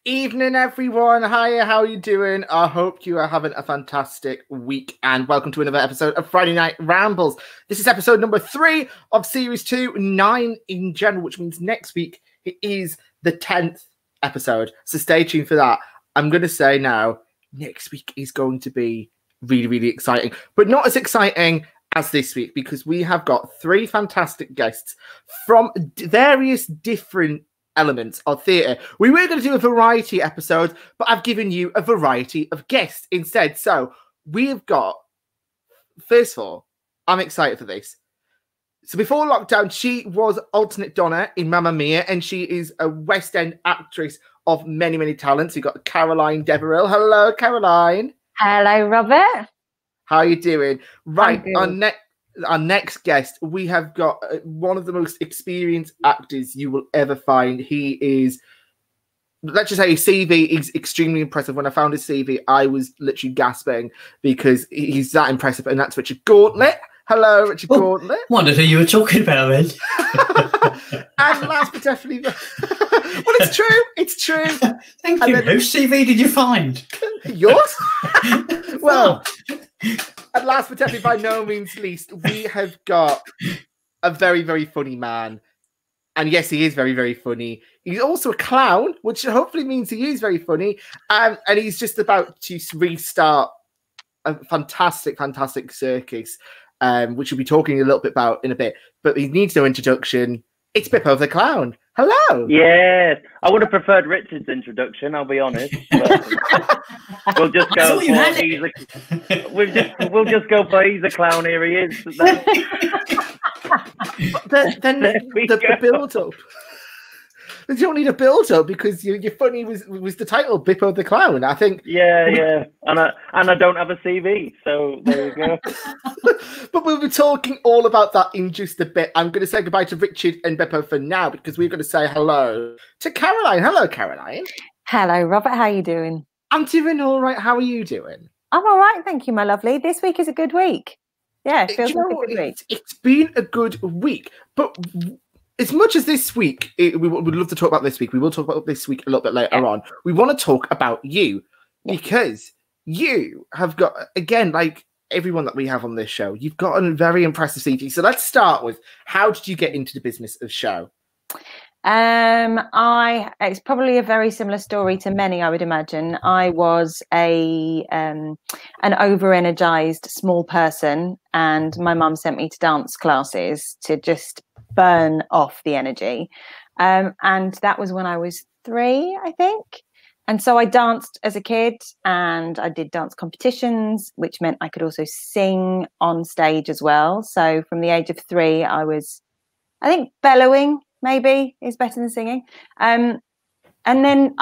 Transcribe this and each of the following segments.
Evening, everyone. Hiya, how are you doing? I hope you are having a fantastic week, and welcome to another episode of Friday Night Rambles. This is episode number 3 of series 2, 9 in general, which means next week it is the 10th episode. So stay tuned for that. I'm going to say now, next week is going to be really, really exciting, but not as exciting as this week, because we have got 3 fantastic guests from various different elements of theatre. We were going to do a variety episode, but I've given you a variety of guests instead. So we've got, first of all, I'm excited for this. So before lockdown, she was alternate Donna in Mamma Mia, and she is a West End actress of many, many talents. You've got Caroline Deverill. Hello, Caroline. Hello, Robert. How are you doing? Right, our next guest, we have got one of the most experienced actors you will ever find. He is, let's just say, his CV is extremely impressive. When I found his CV, I was literally gasping because he's that impressive, and that's Richard Gauntlett. Hello, Richard Gauntlett. Wondered who you were talking about then. And last but definitely, well, it's true. It's true. Thank you. Whose CV did you find? Yours? Well, and last but definitely by no means least, we have got a very, very funny man. And yes, he is very, very funny. He's also a clown, which hopefully means he is very funny. And he's just about to restart a fantastic, fantastic circus, which we'll be talking a little bit about in a bit. But he needs no introduction. It's Bippo the Clown. Hello. Yes, I would have preferred Richard's introduction, I'll be honest. But we'll just go for we'll just go for he's a clown, here he is. Then the build-up. You don't need a build-up because your funny was the title, Bippo the Clown. I think. Yeah, and I don't have a CV, so there you go. But we'll be talking all about that in just a bit. I'm going to say goodbye to Richard and Bippo for now because we're going to say hello to Caroline. Hello, Caroline. Hello, Robert. How are you doing? I'm doing all right. How are you doing? I'm all right, thank you, my lovely. This week is a good week. Yeah, it feels like a good week. It's been a good week, but as much as this week, we would love to talk about this week. We will talk about this week a little bit later on. We want to talk about you because you have got, again, like everyone that we have on this show, you've got a very impressive CV. So let's start with, how did you get into the business of show? It's probably a very similar story to many, I would imagine. I was an over-energized small person, and my mum sent me to dance classes to just burn off the energy. And that was when I was 3, I think. And so I danced as a kid, and I did dance competitions, which meant I could also sing on stage as well. So from the age of 3, I was, I think, bellowing maybe is better than singing. And then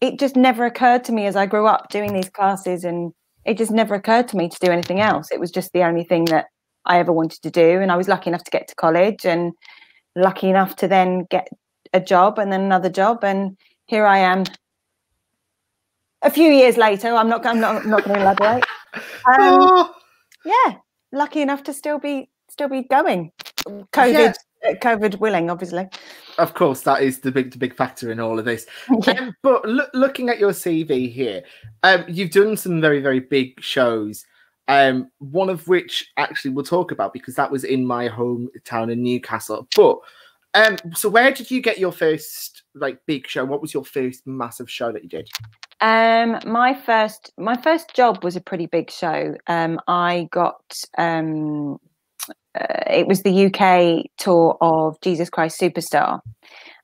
it just never occurred to me as I grew up doing these classes, and it just never occurred to me to do anything else. It was just the only thing that I ever wanted to do. And I was lucky enough to get to college, and lucky enough to then get a job and then another job. And here I am a few years later. I'm not going to elaborate. Yeah, lucky enough to still be going. COVID willing, obviously. Of course, that is the big factor in all of this. Yeah. But looking at your CV here, you've done some very, very big shows. One of which actually we'll talk about because that was in my hometown in Newcastle. But so where did you get your first big show? What was your first massive show that you did? My first job was a pretty big show. I got it was the UK tour of Jesus Christ Superstar.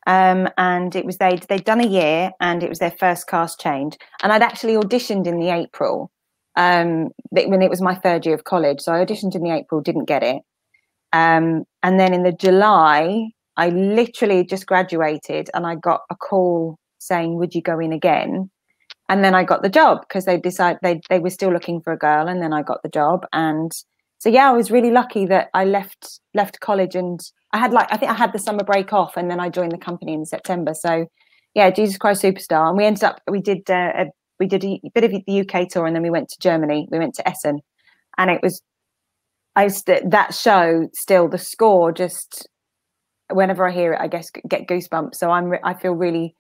And it was they'd done a year, and it was their first cast change. And I'd actually auditioned in the April when it was my 3rd year of college. So I auditioned in the April, didn't get it. And then in the July, I literally just graduated, and I got a call saying, would you go in again? And then I got the job because they decided they were still looking for a girl. And then I got the job, and so yeah, I was really lucky that I left college, and I had the summer break off, and then I joined the company in September. So yeah, Jesus Christ Superstar, and we did a bit of the UK tour, and then we went to Germany. We went to Essen, and it was that show still, the score, just whenever I hear it, I guess get goosebumps. So I feel really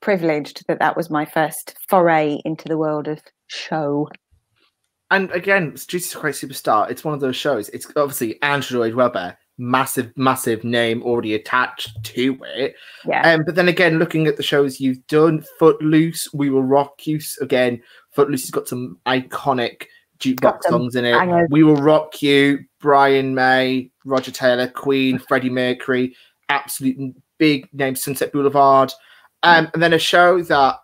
privileged that was my first foray into the world of show. And again, Jesus Christ Superstar, it's one of those shows. It's obviously Andrew Lloyd Webber, massive name already attached to it. Yeah. But then again, looking at the shows you've done, Footloose, We Will Rock You. Again, Footloose has got some iconic jukebox songs in it. Bangers. We Will Rock You, Brian May, Roger Taylor, Queen, Freddie Mercury, absolute big name, Sunset Boulevard. And then a show that,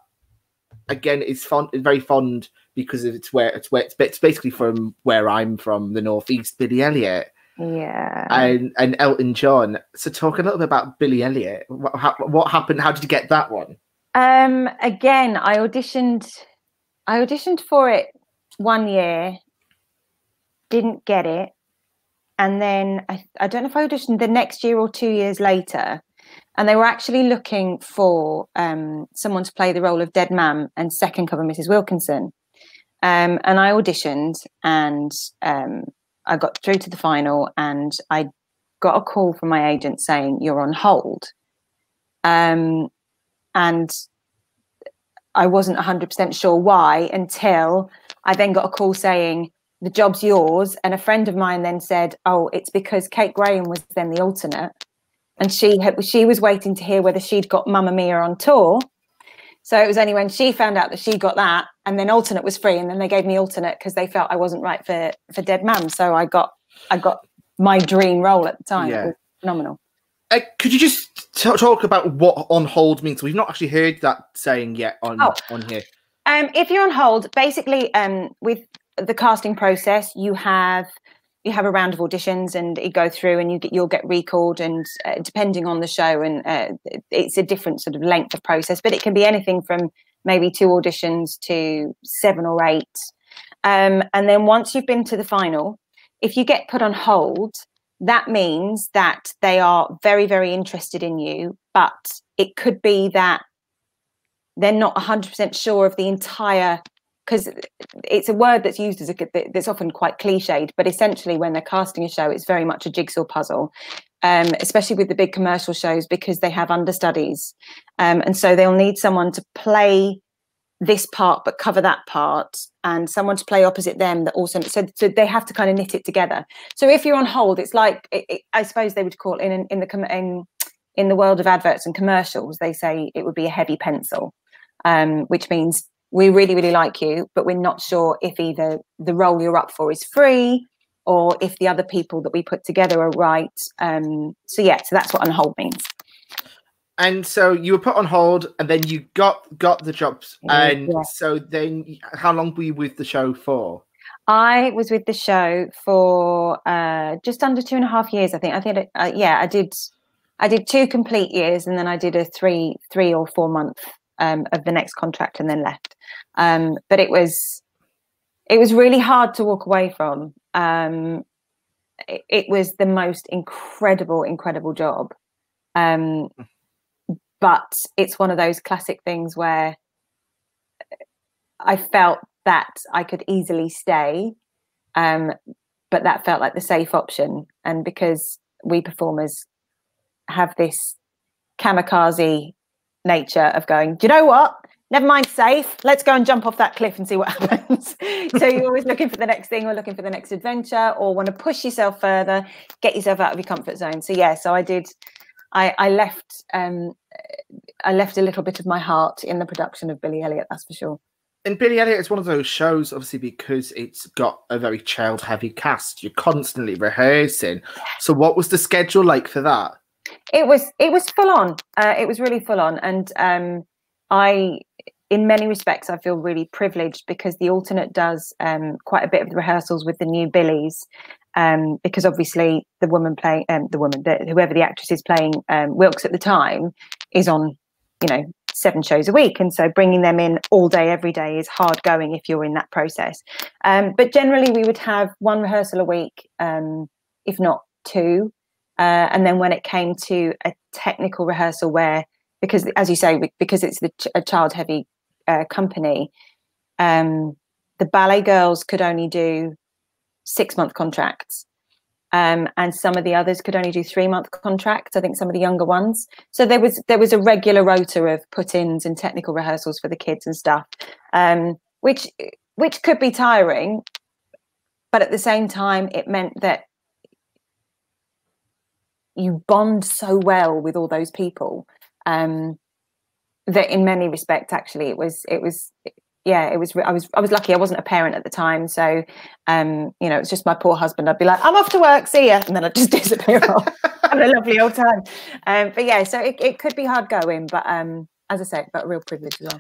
again, is very fond because of it's basically from where I'm from, the Northeast, Billy Elliot. Yeah. And Elton John. So talk a little bit about Billy Elliot. What happened? How did you get that one? Again, I auditioned for it 1 year, didn't get it. And then I don't know if I auditioned the next year or 2 years later. And they were actually looking for someone to play the role of Dead Mam and second cover Mrs. Wilkinson. And I auditioned, and I got through to the final, and I got a call from my agent saying, "You're on hold." And I wasn't 100% sure why, until I then got a call saying, "The job's yours." And a friend of mine then said, "Oh, it's because Kate Graham was then the alternate, and she was waiting to hear whether she'd got Mamma Mia on tour." So it was only when she found out that she got that, and then alternate was free, and then they gave me alternate because they felt I wasn't right for Dead Mam. So I got my dream role at the time. Yeah. It was phenomenal. Could you just talk about what on hold means? We've not actually heard that saying yet on here. If you're on hold, basically, with the casting process, you have a round of auditions, and you go through, and you'll get recalled, and depending on the show, and it's a different sort of length of process, but it can be anything from maybe 2 auditions to 7 or 8. And then once you've been to the final, if you get put on hold, that means that they are very, very interested in you, but it could be that they're not 100% sure of the entire, because it's a word that's used that's often quite cliched, but essentially when they're casting a show, it's very much a jigsaw puzzle, especially with the big commercial shows, because they have understudies. And so they'll need someone to play this part but cover that part, and someone to play opposite them that also, so they have to kind of knit it together. So if you're on hold, it's like I suppose they would call in the world of adverts and commercials, they say it would be a heavy pencil, which means we really, really like you, but we're not sure if either the role you're up for is free or if the other people that we put together are right. So that's what on hold means. And so you were put on hold, and then you got the jobs. And so then, how long were you with the show for? I was with the show for just under 2.5 years. I did 2 complete years, and then I did a 3 or 4 month of the next contract, and then left. But it was really hard to walk away from. It was the most incredible job. But it's one of those classic things where I felt that I could easily stay, but that felt like the safe option. And because we performers have this kamikaze nature of going, do you know what? Never mind safe. Let's go and jump off that cliff and see what happens. So you're always looking for the next thing, or looking for the next adventure, or want to push yourself further, get yourself out of your comfort zone. So I did. I left a little bit of my heart in the production of Billy Elliot, that's for sure. And Billy Elliot is one of those shows, obviously, because it's got a very child-heavy cast. You're constantly rehearsing. So what was the schedule like for that? It was full on. It was really full on. And in many respects, I feel really privileged because the alternate does quite a bit of the rehearsals with the new Billies. Because obviously the woman playing whoever the actress is playing Wilkes at the time is on, 7 shows a week, and so bringing them in all day every day is hard going if you're in that process. But generally we would have 1 rehearsal a week, if not 2, and then when it came to a technical rehearsal where, because as you say, because it's a child heavy company, the ballet girls could only do 6-month contracts. And some of the others could only do 3-month contracts. I think some of the younger ones. So there was a regular rota of put-ins and technical rehearsals for the kids and stuff, which could be tiring, but at the same time, it meant that you bond so well with all those people, that in many respects, actually, I was lucky. I wasn't a parent at the time, so it's just my poor husband. I'd be like, I'm off to work, see ya, and then I'd just disappear off. Have a lovely old time. But yeah, so it could be hard going, but as I said, but a real privilege as well.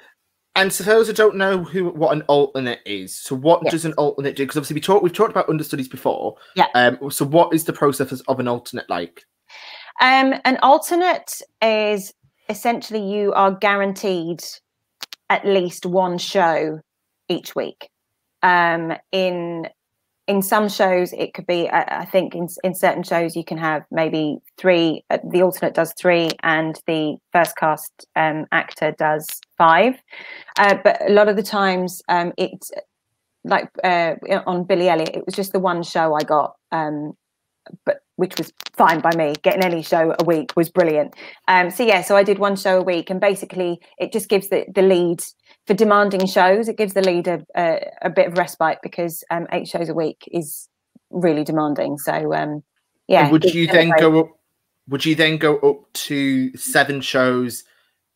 And so those who don't know what an alternate is, so what does an alternate do? Because obviously we've talked about understudies before. Yeah. So what is the process of an alternate like? An alternate is essentially you are guaranteed at least 1 show each week. In some shows it could be, I think in certain shows you can have maybe 3, the alternate does 3 and the first cast actor does 5, but a lot of the times it's like on Billy Elliot, it was just the 1 show I got, but which was fine by me. Getting any show a week was brilliant. So I did 1 show a week, and basically it just gives the lead, for demanding shows, it gives the lead a bit of respite, because 8 shows a week is really demanding. So yeah. And would you then go up to 7 shows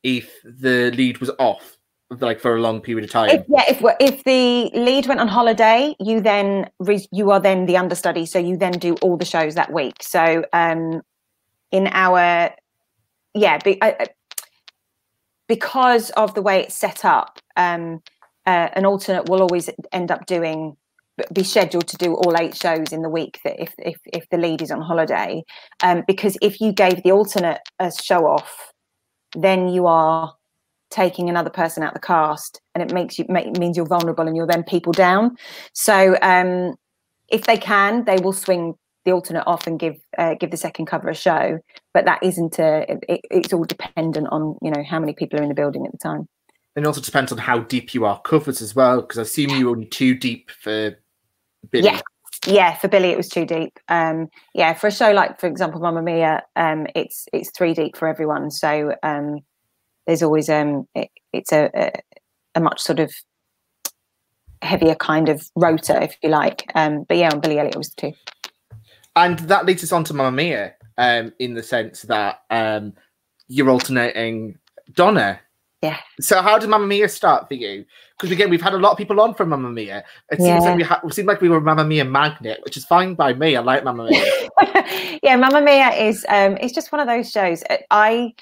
if the lead was off, like for a long period of time? If the lead went on holiday, you are then the understudy, so you then do all the shows that week. So because of the way it's set up, an alternate will always end up be scheduled to do all 8 shows in the week, that if the lead is on holiday, because if you gave the alternate a show off, then you are taking another person out the cast, and it means you're vulnerable, and you're then people down. So if they can, they will swing the alternate off and give the second cover a show, but that isn't it's all dependent on how many people are in the building at the time. And it also depends on how deep you are covered as well, because I assume you were only 2 deep for Billy. Yeah, for Billy it was 2 deep. For a show like, for example, Mamma Mia, it's 3 deep for everyone. So there's always it's a much sort of heavier kind of rota, if you like. But yeah, on Billy Elliot it was 2. And that leads us on to Mamma Mia, in the sense that you're alternating Donna. Yeah. So how did Mamma Mia start for you? Because again, we've had a lot of people on from Mamma Mia. It seems like we were a Mamma Mia magnet, which is fine by me. I like Mamma Mia. Yeah, Mamma Mia is it's just one of those shows. I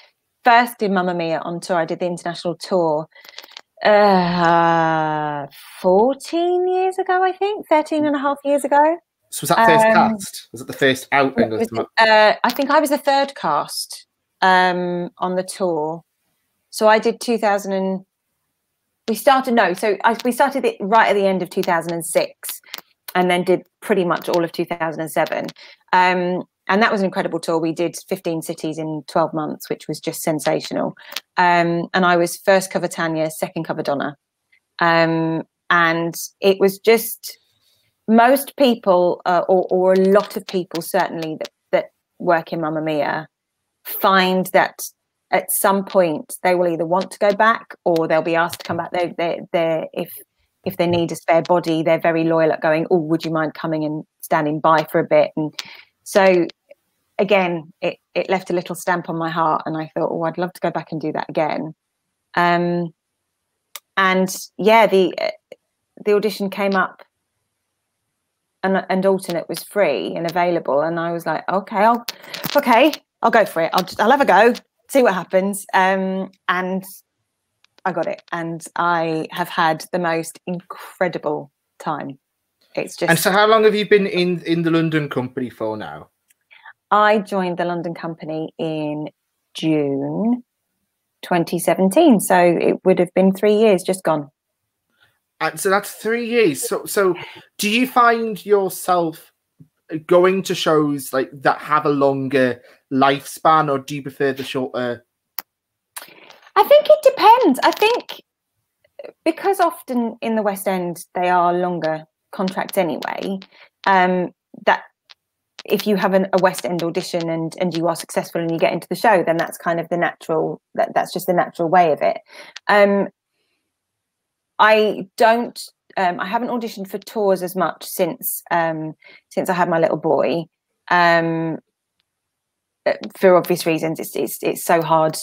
first did Mamma Mia on tour. I did the international tour 14 years ago, I think, 13 and a half years ago. So was that first cast? Was it the first outing? I think I was the 3rd cast on the tour. So I did 2000 we started it right at the end of 2006, and then did pretty much all of 2007. And that was an incredible tour. We did 15 cities in 12 months, which was just sensational. And I was first cover Tanya, second cover Donna. And it was just, most people, or a lot of people certainly that work in Mamma Mia, find that at some point they will either want to go back, or they'll be asked to come back. If they need a spare body, they're very loyal at going, oh, would you mind coming and standing by for a bit? And so again, it left a little stamp on my heart, and I thought, oh, I'd love to go back and do that again. And yeah, the audition came up, and alternate was free and available, and I was like, okay, I'll go for it. I'll have a go, see what happens. And I got it, and I have had the most incredible time. It's just. And so, how long have you been in the London company for now? I joined the London company in June 2017. So it would have been 3 years just gone. And so that's 3 years. So do you find yourself going to shows like that have a longer lifespan, or do you prefer the shorter? I think it depends. I think because often in the West End they are longer contracts anyway, that if you have a West End audition and you are successful and you get into the show, then that's kind of the natural, that's just the natural way of it. I haven't auditioned for tours as much since I had my little boy, for obvious reasons. It's so hard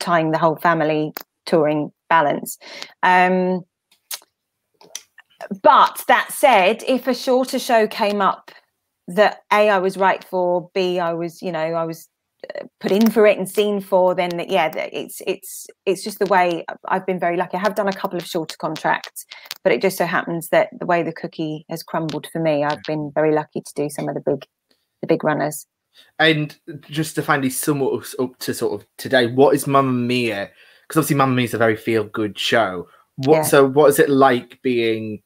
tying the whole family touring balance. But that said, if a shorter show came up that A, I was right for, B, I was put in for it and seen for, then it's just the way. I've been very lucky. I have done a couple of shorter contracts, but it just so happens that the way the cookie has crumbled for me, I've been very lucky to do some of the big runners. And just to finally sum us up to sort of today, what is Mamma Mia? Because obviously Mamma Mia is a very feel-good show. So what is it like playing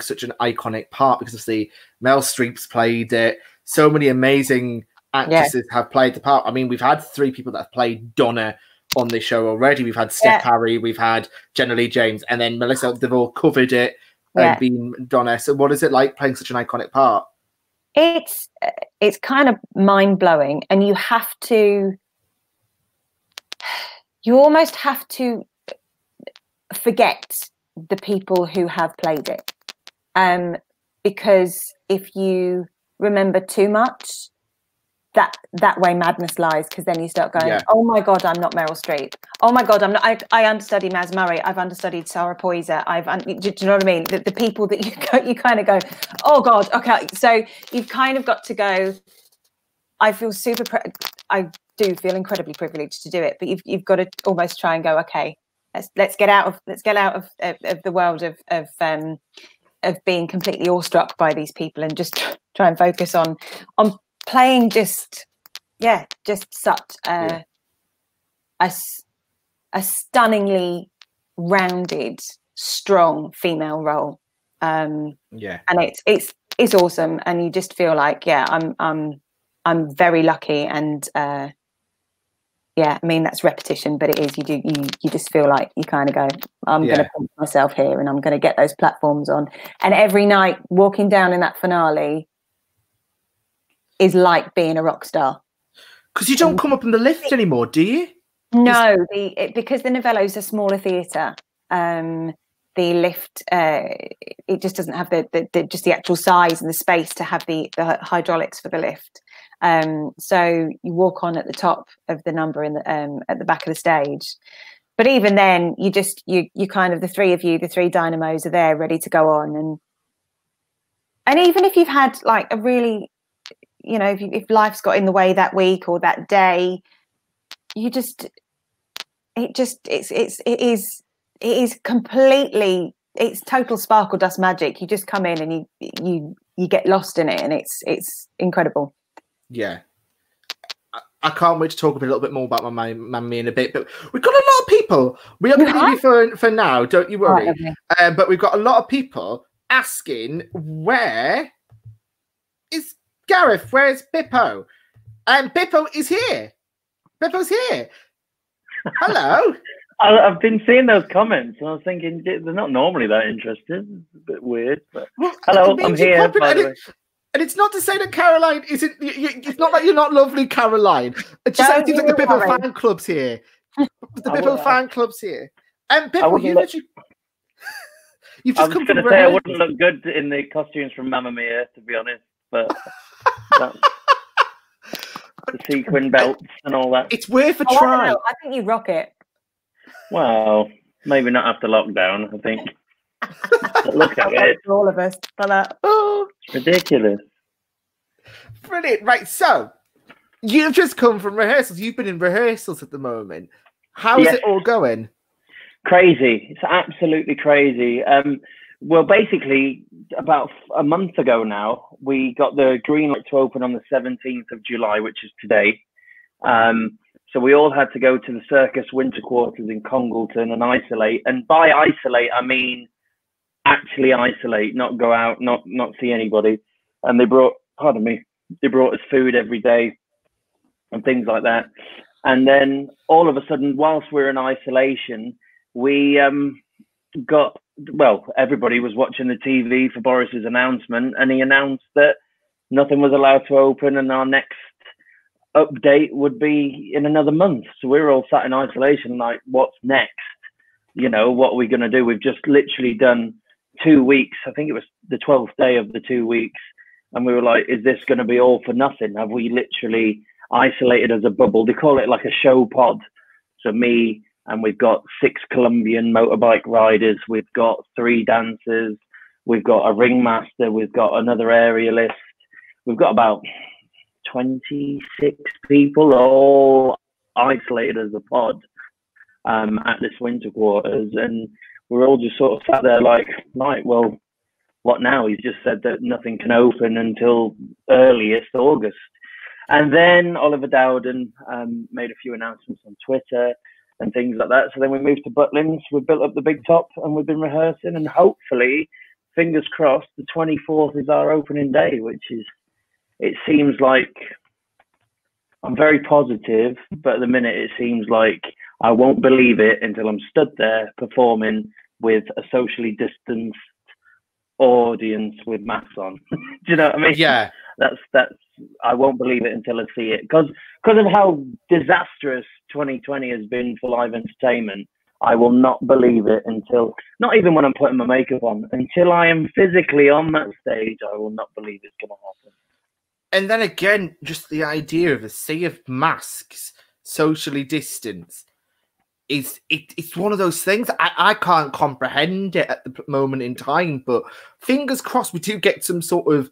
such an iconic part? Because obviously Meryl Streep's played it. So many amazing actresses have played the part. I mean, we've had 3 people that have played Donna on this show already. We've had Steph Harry, we've had Jenna Lee James, and then Melissa. They've all covered it and been Donna. So what is it like playing such an iconic part? It's kind of mind-blowing, and you almost have to forget the people who have played it, because if you remember too much, that way madness lies, because then you start going, oh my god, I'm not Meryl Streep, oh my god, I'm not, I understudied Maz Murray, I've understudied Sarah Poyser, do you know what I mean? The people that you kind of go, oh god, okay. So you've kind of got to go, I feel I do feel incredibly privileged to do it, but you've got to almost try and go, okay, let's get out of the world of being completely awestruck by these people, and just try and focus on playing just such a stunningly rounded, strong female role. And it's awesome, and you just feel like I'm very lucky, and I mean, that's repetition, but it is, you just feel like you kind of go, I'm going to put myself here, and I'm going to get those platforms on. And every night walking down in that finale is like being a rock star. Because you don't come up in the lift anymore, do you? No, because the Novello's a smaller theatre. The lift, it just doesn't have the actual size and the space to have the hydraulics for the lift. So you walk on at the top of the number in at the back of the stage. But even then, you kind of, the 3 of you, the 3 dynamos are there ready to go on. And even if you've had like a really, if life's got in the way that week or that day, it is completely, it's total sparkle dust magic. You just come in and you get lost in it, and it's incredible. Yeah. I can't wait to talk a little bit more about my Mamma Mia in a bit, but we've got a lot of people. We are going to leave you for now, don't you worry. Right, but we've got a lot of people asking, where is Gareth? Where's Bippo? And Bippo is here. Bippo's here. Hello. I've been seeing those comments, and I was thinking they're not normally that interested. It's a bit weird, but hello, I'm here. By the way. And it's not to say that Caroline isn't. It's not that you're not lovely, Caroline. It's just that it seems like the Bippo fan club's here. The Bippo fan club's here. And Bippo, you've just come from. I was going to say I wouldn't look good in the costumes from Mamma Mia, to be honest, but the sequin belts and all that. It's worth a try. I think you rock it. Well, maybe not after lockdown, I think. Look at it. For all of us. It's ridiculous. Brilliant. Right, so you've just come from rehearsals. You've been in rehearsals at the moment. How's it all going? Crazy. It's absolutely crazy. Well, basically, about a month ago now, we got the green light to open on the 17th of July, which is today. So we all had to go to the circus winter quarters in Congleton and isolate. And by isolate, I mean actually isolate, not go out, not see anybody. And they brought us food every day and things like that. And then all of a sudden, whilst we were in isolation, we everybody was watching the TV for Boris's announcement, and he announced that nothing was allowed to open, and our next update would be in another month. So we were all sat in isolation, like, what's next? You know, what are we going to do? We've just literally done 2 weeks. I think it was the 12th day of the 2 weeks. And we were like, is this going to be all for nothing? Have we literally isolated as a bubble? They call it like a show pod. So me, and we've got 6 Colombian motorbike riders. We've got 3 dancers. We've got a ringmaster. We've got another aerialist. We've got about 26 people all isolated as a pod at this winter quarters. And we're all just sort of sat there like, right, well, what now? He's just said that nothing can open until earliest August. And then Oliver Dowden made a few announcements on Twitter and things like that. So then we moved to Butlins. We built up the big top and we've been rehearsing. And hopefully, fingers crossed, the 24th is our opening day, which is, it seems like, I'm very positive, but at the minute it seems like I won't believe it until I'm stood there performing with a socially distanced audience with masks on. Do you know what I mean? Yeah. That's I won't believe it until I see it, because of how disastrous 2020 has been for live entertainment. I will not believe it until, not even when I'm putting my makeup on, until I am physically on that stage. I will not believe it's going to happen. And then again, just the idea of a sea of masks, socially distanced, it's one of those things I can't comprehend it at the moment in time. But fingers crossed, we do get some sort of,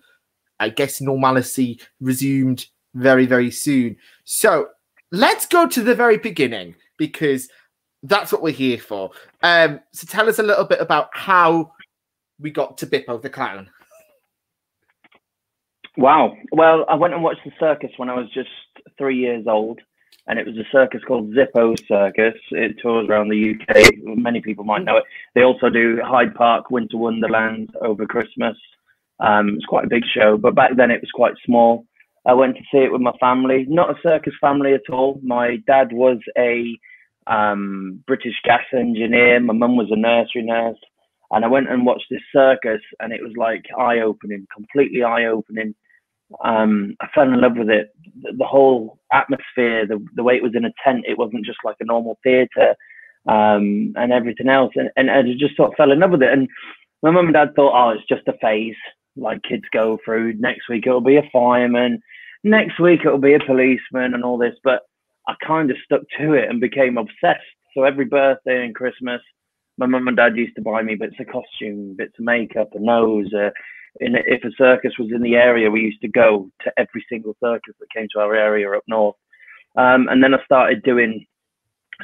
I guess, normalcy resumed very, very soon. So let's go to the very beginning, because that's what we're here for. So tell us a little bit about how we got to Bippo the Clown. Wow. Well, I went and watched the circus when I was just 3 years old, and it was a circus called Bippo Circus. It tours around the UK. Many people might know it. They also do Hyde Park Winter Wonderland over Christmas. It's quite a big show, but back then it was quite small. I went to see it with my family, not a circus family at all. My dad was a British gas engineer. My mum was a nursery nurse. And I went and watched this circus, and it was like eye-opening, completely eye-opening. I fell in love with it. The whole atmosphere, the way it was in a tent, it wasn't just like a normal theatre, and everything else. And I just sort of fell in love with it. And my mum and dad thought, oh, it's just a phase, like kids go through. Next week it'll be a fireman. Next week it'll be a policeman and all this. But I kind of stuck to it and became obsessed. So every birthday and Christmas, my mum and dad used to buy me bits of costume, bits of makeup, a nose. If a circus was in the area, we used to go to every single circus that came to our area up north. And then I started doing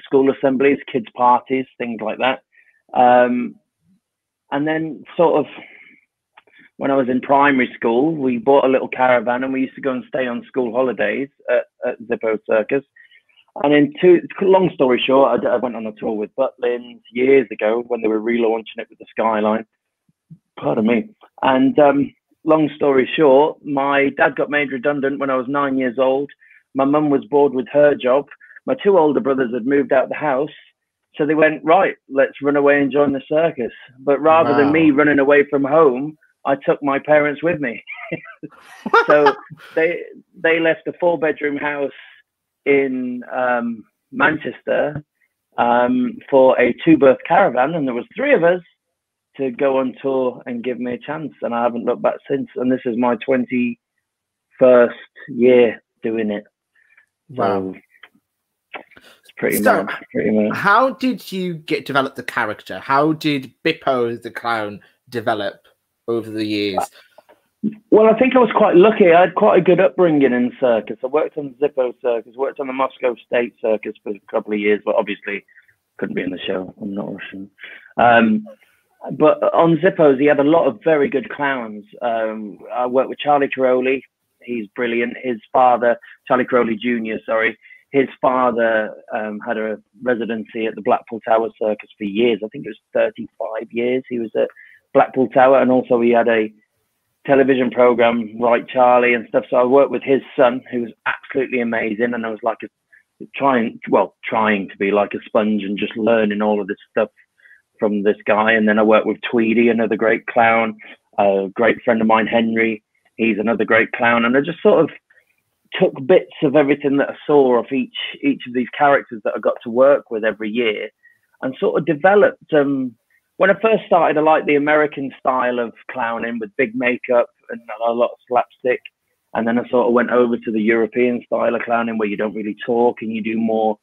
school assemblies, kids' parties, things like that. And then sort of when I was in primary school, we bought a little caravan and we used to go and stay on school holidays at Bippo Circus. And long story short, I went on a tour with Butlins years ago when they were relaunching it with the Skyline. Pardon me. And long story short, my dad got made redundant when I was 9 years old. My mum was bored with her job. My 2 older brothers had moved out the house. So they went, right, let's run away and join the circus. But rather than me running away from home, I took my parents with me. So they left a 4-bedroom house in Manchester for a 2-berth caravan, and there was 3 of us to go on tour and give me a chance, and I haven't looked back since. And this is my 21st year doing it. Wow. So it's pretty much. How did you develop the character? How did Bippo the Clown develop over the years? Well, I think I was quite lucky. I had quite a good upbringing in circus. I worked on the Bippo Circus, worked on the Moscow State Circus for a couple of years, but obviously couldn't be in the show. I'm not Russian. But on Bippo's, he had a lot of very good clowns. I worked with Charlie Caroli. He's brilliant. His father, Charlie Caroli Jr., sorry, his father had a residency at the Blackpool Tower Circus for years. I think it was 35 years he was at Blackpool Tower, and also he had a television program, Right Charlie and stuff. So I worked with his son, who was absolutely amazing, and I was like trying to be like a sponge and just learning all of this stuff from this guy. And then I worked with Tweedy, another great clown, a great friend of mine, Henry. He's another great clown, and I just sort of took bits of everything that I saw of each of these characters that I got to work with every year, and sort of developed. When I first started, I liked the American style of clowning with big makeup and a lot of slapstick, and then I sort of went over to the European style of clowning where you don't really talk and you do more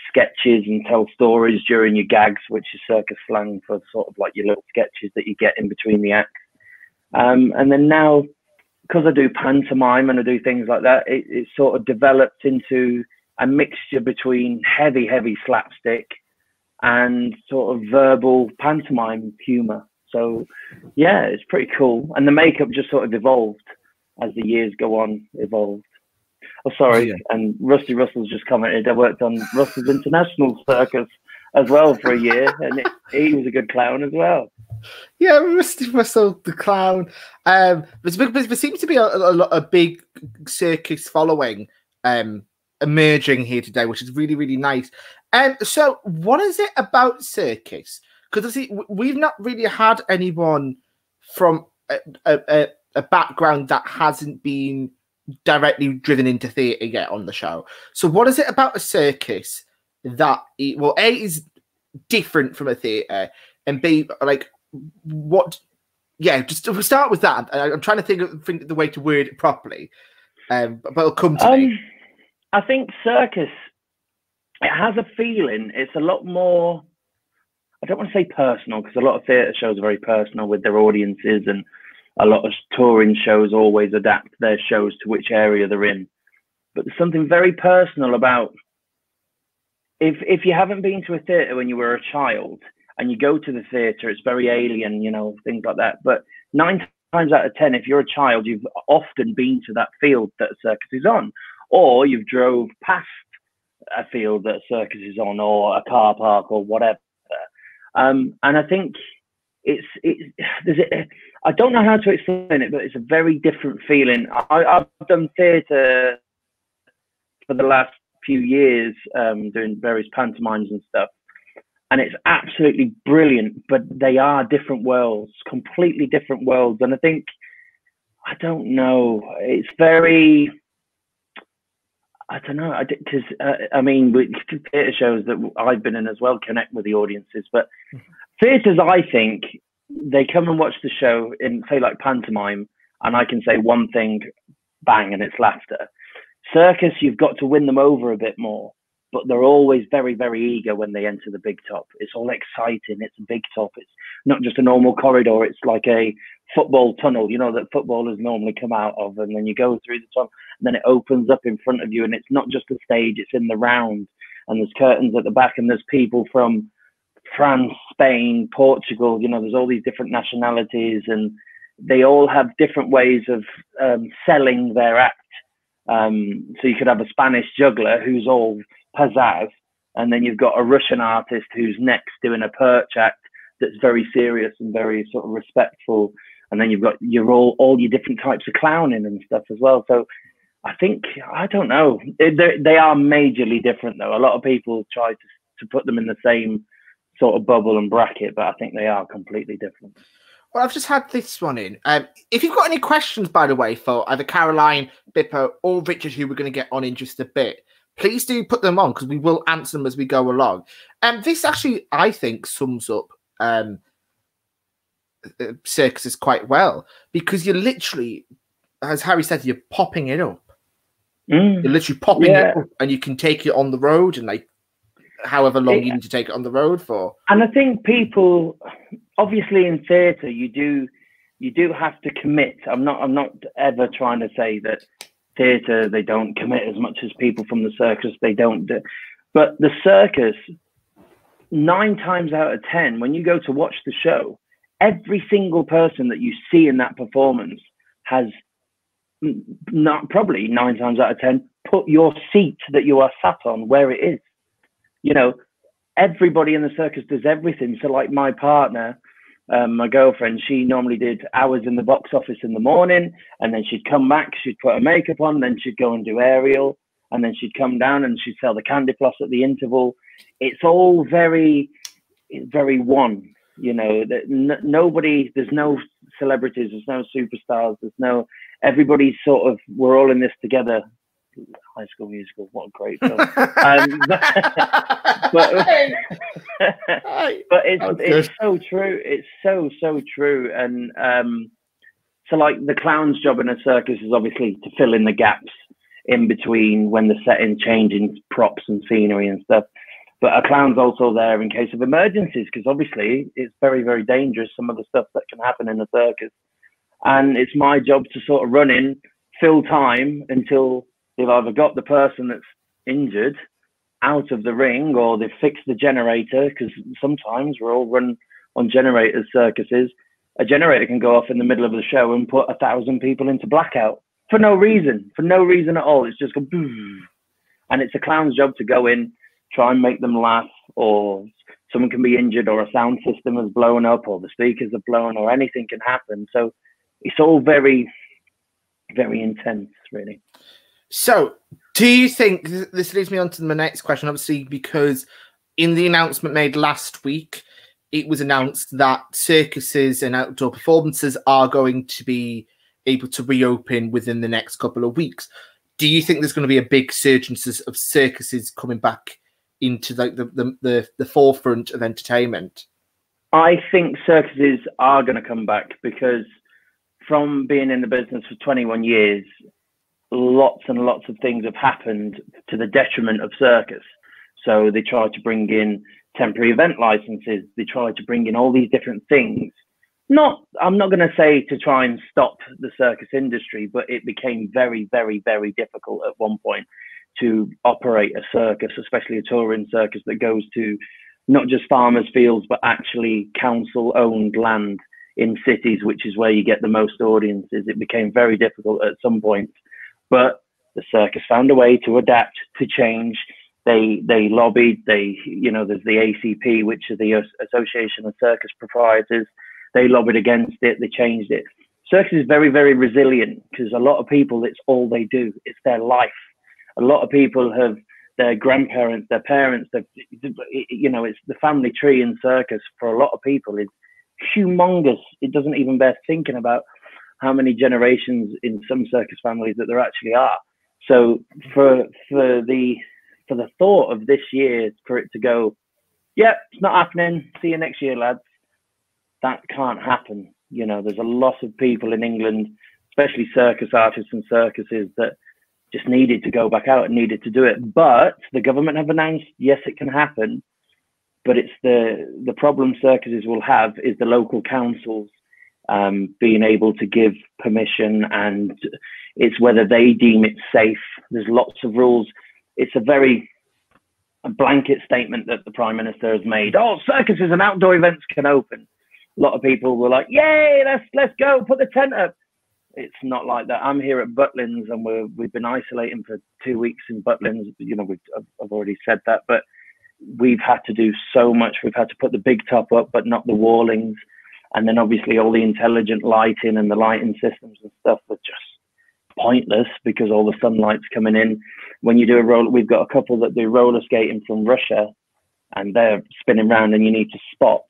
sketches and tell stories during your gags, which is circus slang for sort of like your little sketches that you get in between the acts. And then now, because I do pantomime and I do things like that, it sort of developed into a mixture between heavy slapstick and sort of verbal pantomime humor. So yeah, it's pretty cool. And the makeup just sort of evolved as the years go on, evolved. Oh, sorry. Yeah. And Rusty Russell's just commented, I worked on Russell's International Circus as well for a year, and he was a good clown as well. Yeah, Rusty Russell, the clown. There seems to be a big circus following emerging here today, which is really, really nice. So what is it about circus? Because we've not really had anyone from a background that hasn't been directly driven into theatre yet on the show. So what is it about a circus that, A, is different from a theatre, and B, like, what? Yeah, just we'll start with that. I'm trying to think of the way to word it properly, but it'll come to me. I think circus, it has a feeling. It's a lot more, I don't want to say personal, because a lot of theatre shows are very personal with their audiences, and a lot of touring shows always adapt their shows to which area they're in. But there's something very personal about, if you haven't been to a theatre when you were a child and you go to the theatre, it's very alien, you know, things like that. But 9 times out of 10, if you're a child, you've often been to that field that a circus is on, or you've drove past a field that a circus is on, or a car park, or whatever. And I think I don't know how to explain it, but it's a very different feeling. I've done theatre for the last few years, doing various pantomimes and stuff, and it's absolutely brilliant. But they are different worlds, completely different worlds. And I think, I don't know, it's very, I don't know, because I mean, theatre shows that I've been in as well connect with the audiences, but theatres, I think, they come and watch the show in, say, like pantomime, and I can say one thing, bang, and it's laughter. Circus, you've got to win them over a bit more, but they're always very, very eager when they enter the big top. It's all exciting. It's a big top. It's not just a normal corridor. It's like a football tunnel, you know, that footballers normally come out of, and then you go through the top, and then it opens up in front of you, and it's not just a stage, it's in the round, and there's curtains at the back, and there's people from France, Spain, Portugal, you know, there's all these different nationalities, and they all have different ways of selling their act. So you could have a Spanish juggler who's all pizzazz, and then you've got a Russian artist who's next doing a perch act that's very serious and very sort of respectful, and then you've got all your different types of clowning and stuff as well. So I think, I don't know, they are majorly different though. A lot of people try to put them in the same sort of bubble and bracket, but I think they are completely different. Well, I've just had this one in. If you've got any questions, by the way, for either Caroline, Bippo, or Richard, who we're going to get on in just a bit, please do put them on, because we will answer them as we go along. This actually, I think, sums up circuses quite well, because you're literally, as Harry said, you're popping it up. You're literally popping it up, and you can take it on the road, and like however long you need to take it on the road for. And I think people, obviously in theatre, you do have to commit. I'm not ever trying to say that theatre, they don't commit as much as people from the circus, they don't do. But the circus, 9 times out of 10, when you go to watch the show, every single person that you see in that performance has, not probably 9 times out of 10, put your seat that you are sat on where it is. You know, everybody in the circus does everything. So like my partner, my girlfriend, she normally did hours in the box office in the morning, and then she'd come back, she'd put her makeup on, then she'd go and do aerial, and then she'd come down and she'd sell the candy floss at the interval. It's all very, very one, you know, that nobody, there's no celebrities, there's no superstars, there's no, everybody's sort of, we're all in this together. High School Musical, what a great film. but it's so true. It's so true. And so like the clown's job in a circus is obviously to fill in the gaps in between when the setting changing props and scenery and stuff. But a clown's also there in case of emergencies, because obviously it's very, very dangerous, some of the stuff that can happen in a circus. And it's my job to sort of run in, fill time until they've either got the person that's injured out of the ring or they've fixed the generator, because sometimes we're all run on generators, circuses. A generator can go off in the middle of the show and put 1,000 people into blackout for no reason at all. It's just go boom. And it's a clown's job to go in, try and make them laugh, or someone can be injured, or a sound system has blown up, or the speakers have blown, or anything can happen. So it's all very, very intense, really. So, do you think, this leads me on to my next question, obviously, because in the announcement made last week, it was announced that circuses and outdoor performances are going to be able to reopen within the next couple of weeks. Do you think there's going to be a big resurgence of circuses coming back into like the forefront of entertainment? I think circuses are going to come back, because from being in the business for 21 years, lots and lots of things have happened to the detriment of circus. So they tried to bring in temporary event licenses. They tried to bring in all these different things. I'm not going to say to try and stop the circus industry, but it became very, very, very difficult at one point to operate a circus, especially a touring circus that goes to not just farmers' fields, but actually council-owned land in cities, which is where you get the most audiences. It became very difficult at some point. But the circus found a way to adapt, to change. They lobbied. There's the ACP, which is the Association of Circus Proprietors. They lobbied against it. They changed it. Circus is very, very resilient, because a lot of people, it's all they do. It's their life. A lot of people have their grandparents, their parents. It's the family tree in circus for a lot of people is humongous. It doesn't even bear thinking about how many generations in some circus families that there actually are. So for the thought of this year, for it to go, yeah, it's not happening, see you next year, lads, that can't happen. You know, there's a lot of people in England, especially circus artists and circuses, that just needed to go back out and needed to do it. But the government have announced, yes, it can happen, but it's the problem circuses will have is the local councils being able to give permission, and it's whether they deem it safe. There's lots of rules. It's a blanket statement that the Prime Minister has made. Oh, circuses and outdoor events can open. A lot of people were like, yay, let's go, put the tent up. It's not like that. I'm here at Butlins, and we've been isolating for 2 weeks in Butlins. You know, I've already said that, but we've had to do so much. We've had to put the big top up, but not the wallings. And then obviously all the intelligent lighting and the lighting systems and stuff are just pointless, because all the sunlight's coming in. When you do we've got a couple that do roller skating from Russia, and they're spinning around, and you need to spot.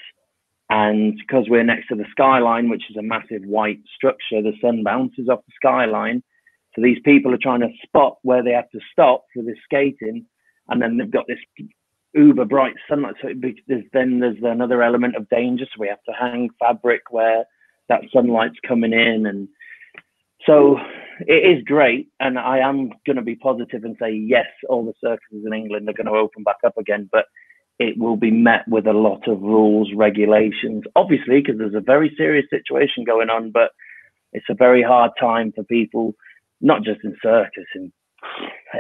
And because we're next to the skyline, which is a massive white structure, the sun bounces off the skyline. So these people are trying to spot where they have to stop for this skating. And then they've got this uber bright sunlight. So there's another element of danger. So we have to hang fabric where that sunlight's coming in. And so it is great. And I am going to be positive and say, yes, all the circuses in England are going to open back up again. But it will be met with a lot of rules, regulations, obviously, because there's a very serious situation going on, but it's a very hard time for people, not just in circus, in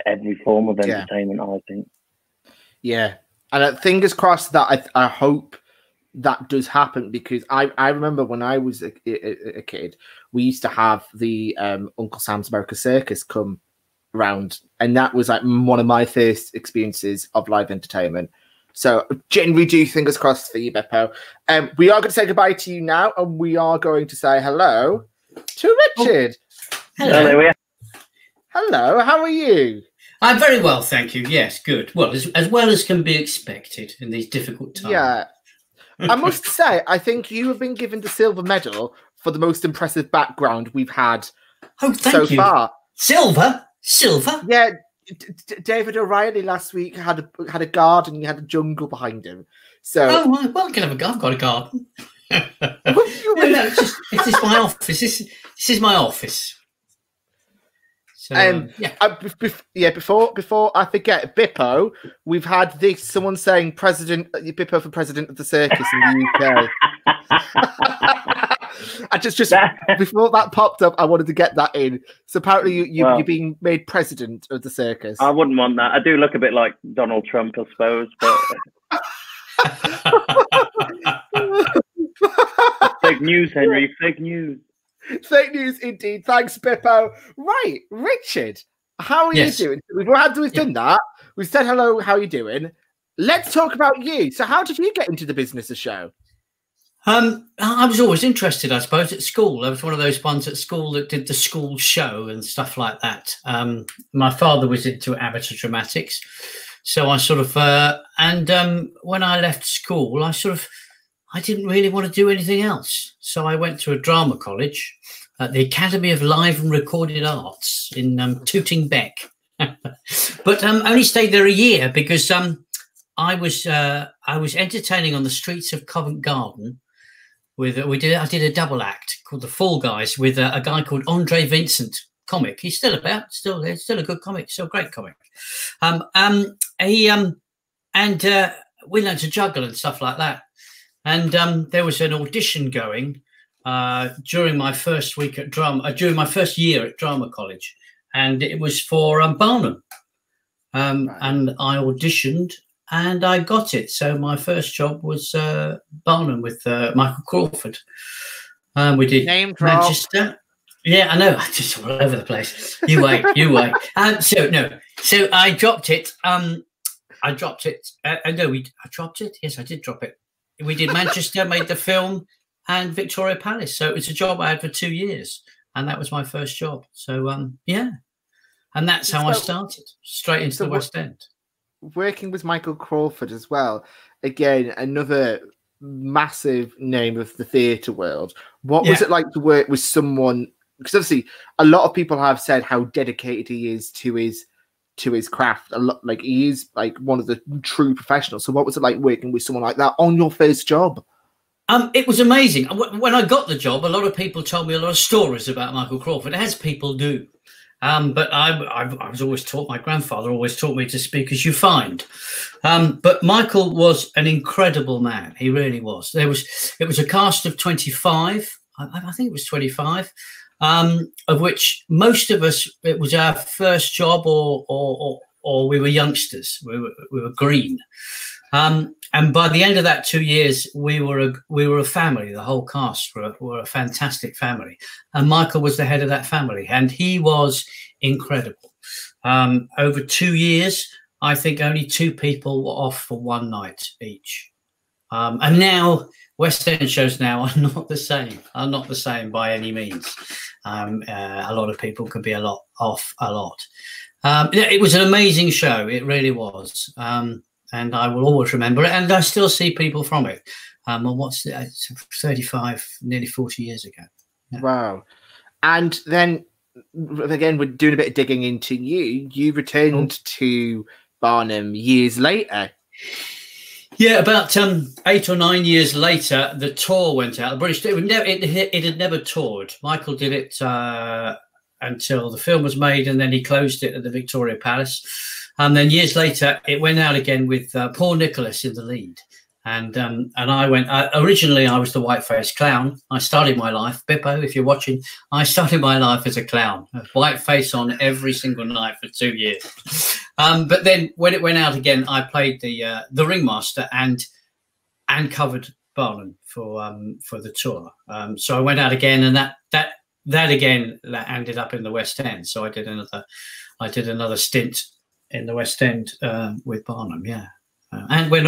every form of entertainment, I think. Yeah. And fingers crossed that I hope that does happen, because I remember when I was a kid, we used to have the Uncle Sam's American Circus come round, and that was like one of my first experiences of live entertainment. So genuinely do fingers crossed for you, Bippo. We are going to say goodbye to you now, and we are going to say hello to Richard. Hello. Hello. Hello, how are you? I'm very well, thank you. Yes, good. Well as can be expected in these difficult times. Yeah. I must say, I think you have been given the silver medal for the most impressive background we've had so far. Silver? Yeah, David O'Reilly last week had a garden. He had a jungle behind him. So, well, I can have I've got a garden. It's just my office. This is my office. So, before I forget, Bippo, we've had this. Someone saying Bippo for president of the circus in the UK. I just before that popped up, I wanted to get that in. So apparently you're being made president of the circus. I wouldn't want that. I do look a bit like Donald Trump, I suppose, but fake news, Henry. Fake news. Fake news indeed. Thanks, Bippo. Right, Richard, how are you doing? We've done that. We've said hello. How are you doing? Let's talk about you. So, how did you get into the business of show? I was always interested, I suppose, at school. I was one of those ones at school that did the school show and stuff like that. My father was into amateur dramatics, so I sort of when I left school, I didn't really want to do anything else. So I went to a drama college at the Academy of Live and Recorded Arts in Tooting Bec. But only stayed there a year because I was entertaining on the streets of Covent Garden I did a double act called The Fall Guys with a guy called Andre Vincent, comic. He's still about, still a good comic, still a great comic. We learned to juggle and stuff like that. And there was an audition going during my first week at during my first year at drama college, and it was for Barnum. Right. And I auditioned and I got it. So my first job was Barnum with Michael Crawford. We did Name drop. Manchester. Yeah, I know. I just all over the place. You wait, you wait. So I dropped it. I dropped it. I dropped it. Yes, I did drop it. We did Manchester, made the film, and Victoria Palace. So it was a job I had for 2 years, and that was my first job. So yeah, and that's how I started, straight into the West End. Working with Michael Crawford as well. Again, another massive name of the theatre world. What was it like to work with someone? Because obviously, a lot of people have said how dedicated he is to his craft. A lot, like he is like one of the true professionals. So, what was it like working with someone like that on your first job? It was amazing. When I got the job, a lot of people told me a lot of stories about Michael Crawford, as people do. But I was always taught. My grandfather always taught me to speak as you find. But Michael was an incredible man. He really was. It was a cast of 25. I think it was 25. Of which most of us, it was our first job, or we were youngsters. We were green, and by the end of that 2 years, we were a family. The whole cast were a fantastic family, and Michael was the head of that family, and he was incredible. Over 2 years, I think only 2 people were off for one night each, and now West End shows now are not the same by any means. A lot of people could be off a lot. It was an amazing show. It really was. And I will always remember it. And I still see people from it. It's 35, nearly 40 years ago. Yeah. Wow. And then, again, we're doing a bit of digging into you. You returned to Barnum years later. Yeah, about 8 or 9 years later, the tour went out. The British, it had never toured. Michael did it until the film was made, and then he closed it at the Victoria Palace. And then years later, it went out again with Paul Nicholas in the lead. And I went. Originally, I was the white-faced clown. I started my life, Bippo, if you're watching. I started my life as a clown, a white face on every single night for 2 years. But then when it went out again, I played the ringmaster and covered Barnum for the tour. So I went out again, and that again, that ended up in the West End. So I did another stint in the West End with Barnum, and went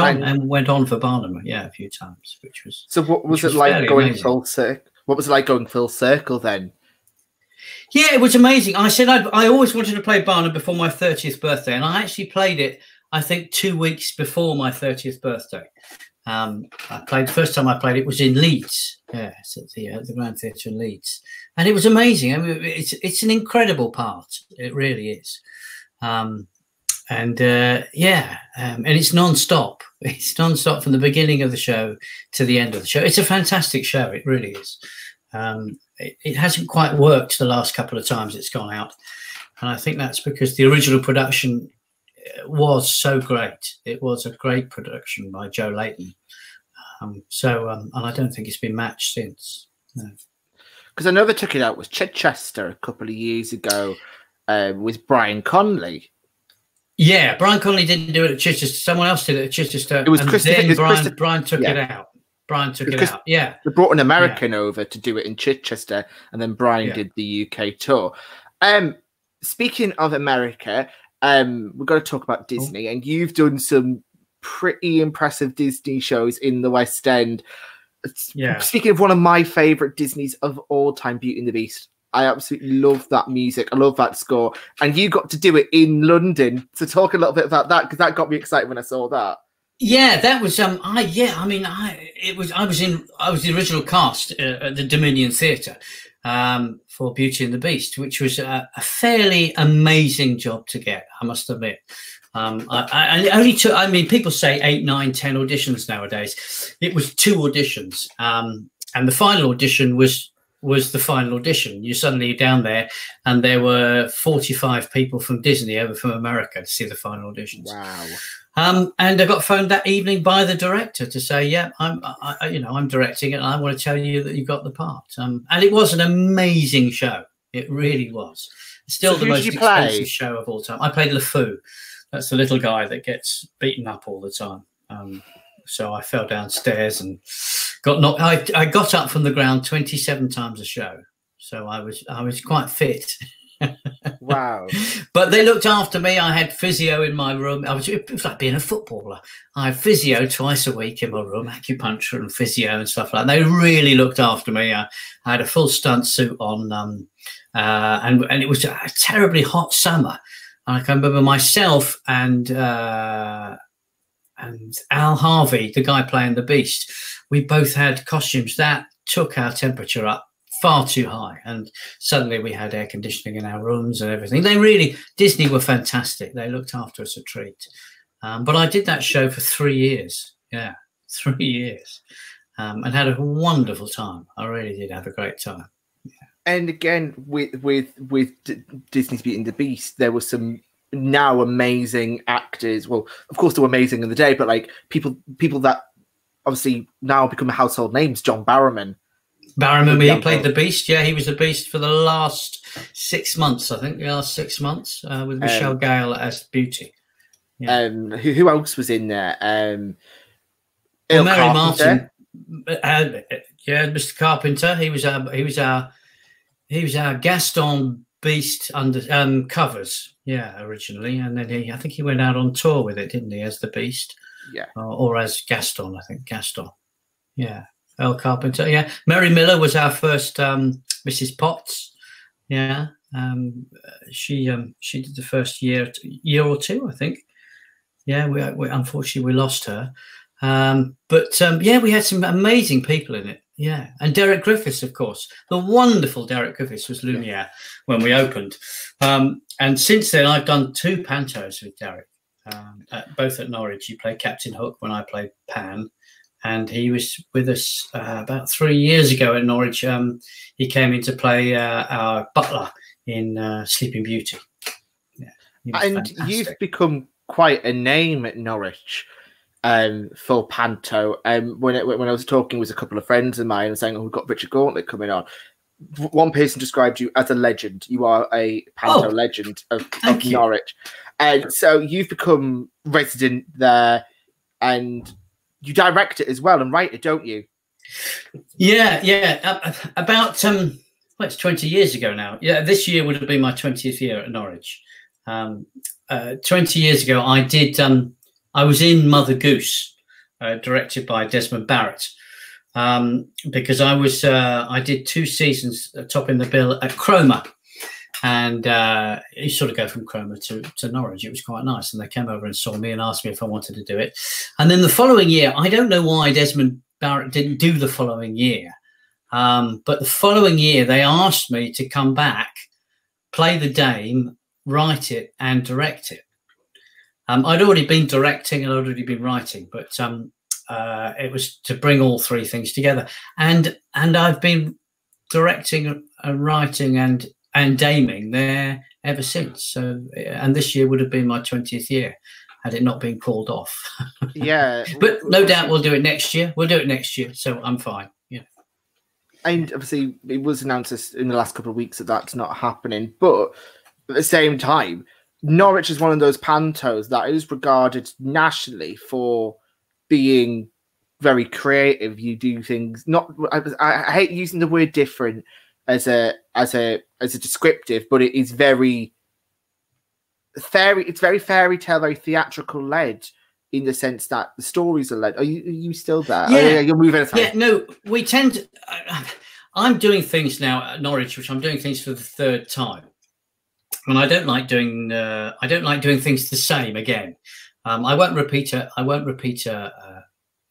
on for Barnum, a few times, which was. So what was it like going full circle? What was it like going full circle then? Yeah, it was amazing. I said I always wanted to play Barnum before my 30th birthday, and I actually played it, I think, 2 weeks before my 30th birthday. The first time I played it was in Leeds. Yeah, it's at the Grand Theatre in Leeds, and it was amazing. I mean, it's an incredible part. It really is, and it's non-stop. It's non-stop from the beginning of the show to the end of the show. It's a fantastic show. It really is. It hasn't quite worked the last couple of times it's gone out, and I think that's because the original production was so great. It was a great production by Joe Layton. And I don't think it's been matched since. Because I know they took it out with Chichester a couple of years ago with Brian Conley. Yeah, Brian Conley didn't do it at Chichester. Someone else did it at Chichester. It was Brian took it out. Brian took it out. Yeah. They brought an American over to do it in Chichester, and then Brian did the UK tour. Speaking of America, we've got to talk about Disney, and you've done some pretty impressive Disney shows in the West End. Yeah. Speaking of one of my favorite Disneys of all time, Beauty and the Beast. I absolutely love that music. I love that score, and you got to do it in London. So talk a little bit about that, because that got me excited when I saw that. Yeah, that was I was in the original cast at the Dominion Theatre for Beauty and the Beast, which was a fairly amazing job to get, I must admit. I only took, people say 8, 9, 10 auditions nowadays. It was 2 auditions, and the final audition was the final audition. You're suddenly down there, and there were 45 people from Disney over from America to see the final auditions. Wow. And I got phoned that evening by the director to say, yeah, I'm directing it, and I want to tell you that you got the part. And it was an amazing show. It really was. Still the most expensive show of all time. I played LeFou. That's the little guy that gets beaten up all the time. So I fell downstairs and got knocked. I got up from the ground 27 times a show. So I was quite fit. Wow. But they looked after me. I had physio in my room. It was like being a footballer. I had physio twice a week in my room, acupuncture and physio and stuff like that. They really looked after me. I had a full stunt suit on, and it was a terribly hot summer. And I can remember myself and Al Harvey, the guy playing the Beast, we both had costumes that took our temperature up far too high, and suddenly we had air conditioning in our rooms and everything. Disney were fantastic. They looked after us a treat. But I did that show for 3 years. Yeah, 3 years, and had a wonderful time. I really did have a great time. Yeah. And again, with Disney's Beauty and the Beast, there were some now amazing actors. Well, of course, they were amazing in the day, but like people that obviously now become household names. John Barrowman. He played the Beast. Yeah, he was the Beast for the last 6 months, I think. The last 6 months with Michelle Gale as Beauty. Yeah. Who else was in there? Mary Martin. Mr. Carpenter. He was our Gaston Beast under covers. Yeah, originally, and then I think he went out on tour with it, didn't he, as the Beast? Yeah, or as Gaston. I think Gaston. Yeah. Earl Carpenter, yeah. Mary Miller was our first Mrs. Potts, yeah. She did the first year or two, I think. Yeah, we unfortunately we lost her, but we had some amazing people in it. Yeah, and Derek Griffiths, of course, the wonderful Derek Griffiths was Lumiere when we opened, and since then I've done 2 pantos with Derek, both at Norwich. He played Captain Hook when I played Pan. And he was with us about 3 years ago at Norwich. He came in to play our butler in Sleeping Beauty. Yeah, and fantastic. You've become quite a name at Norwich for panto. When I was talking with a couple of friends of mine and saying, "Oh, we've got Richard Gauntlett coming on," one person described you as a legend. You are a panto legend of Norwich, and so you've become resident there, and you direct it as well and write it, don't you? Yeah. About well, it's 20 years ago now. Yeah, this year would have been my 20th year at Norwich. 20 years ago, I did. I was in Mother Goose, directed by Desmond Barrett, because I did 2 seasons topping the bill at Cromer, and you sort of go from Cromer to Norwich. It was quite nice, and they came over and saw me and asked me if I wanted to do it. And then the following year, I don't know why Desmond Barrett didn't do the following year. But the following year, they asked me to come back, play the Dame, write it, and direct it. I'd already been directing and I'd already been writing, but it was to bring all 3 things together. And I've been directing and writing and daming there ever since. So, and this year would have been my 20th year had it not been called off. Yeah, but no doubt we'll do it next year. We'll do it next year, so I'm fine. Yeah. And obviously, it was announced in the last couple of weeks that that's not happening. But at the same time, Norwich is one of those pantos that is regarded nationally for being very creative. You do things not. I hate using the word different as a descriptive, but it is very fairy. It's very fairy tale, very theatrical led. In the sense that the stories are led. Are you still there? Yeah, you're moving aside. Yeah, no, we tend to. I'm doing things now at Norwich, which I'm doing things for the 3rd time, and I don't like doing. I don't like doing things the same again. I won't repeat a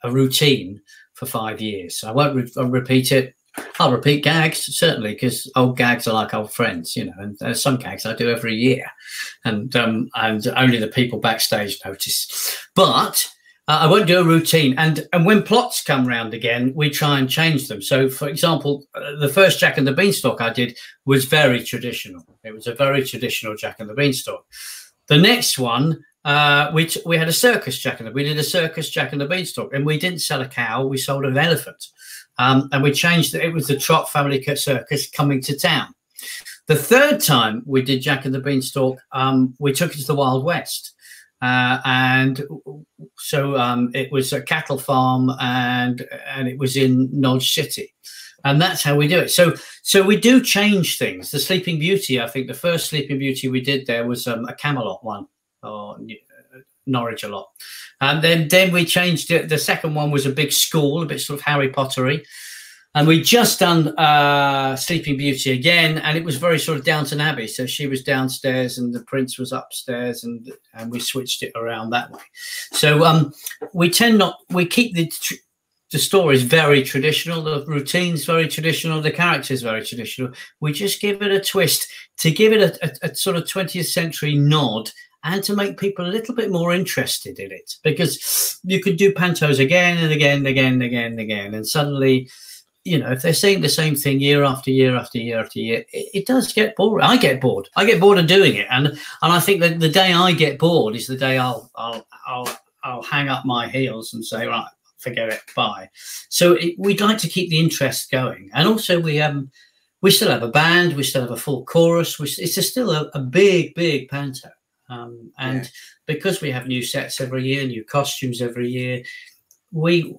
routine for 5 years. I won't repeat it. I'll repeat gags, certainly, because old gags are like old friends, you know, and there's some gags I do every year, and only the people backstage notice. But I won't do a routine. And when plots come round again, we try and change them. So, for example, the first Jack and the Beanstalk I did was very traditional. It was a very traditional Jack and the Beanstalk. The next one, we had a circus Jack and the Beanstalk, and we didn't sell a cow, we sold an elephant. And we changed it. It was the Trott family circus coming to town. The 3rd time we did Jack and the Beanstalk, we took it to the Wild West. And so it was a cattle farm, and it was in Nodge City. And that's how we do it. So we do change things. The Sleeping Beauty, I think the first Sleeping Beauty we did there was a Camelot one, or Norwich a lot. And then we changed it. The second one was a big school, a bit sort of Harry Pottery. And we just done Sleeping Beauty again, and it was very sort of Downton Abbey. So she was downstairs and the prince was upstairs, and we switched it around that way. So we keep the stories very traditional, the routines very traditional, the characters very traditional. We just give it a twist to give it a sort of 20th century nod, and to make people a little bit more interested in it, because you could do pantos again and again and again and again and again, and suddenly, you know, if they're saying the same thing year after year after year after year, it does get boring. I get bored. I get bored of doing it, and I think that the day I get bored is the day I'll hang up my heels and say, right, forget it, bye. So we'd like to keep the interest going, and also we still have a band, we still have a full chorus. It's still a big panto. Because we have new sets every year, new costumes every year, we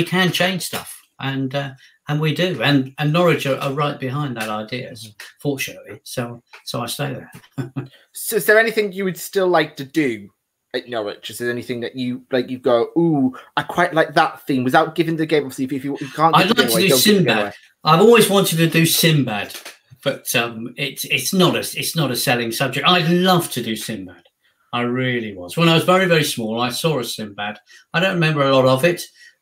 can change stuff, and we do, and Norwich are right behind that idea, fortunately. So I stay there. So, is there anything you would still like to do at Norwich? Is there anything that you like? You go, ooh, I quite like that theme, without giving the game. Obviously, if you can't, I'd like to do Sinbad. I've always wanted to do Sinbad. But it's not a selling subject. I'd love to do Sinbad. I really was. When I was very, very small, I saw a Sinbad. I don't remember a lot of it.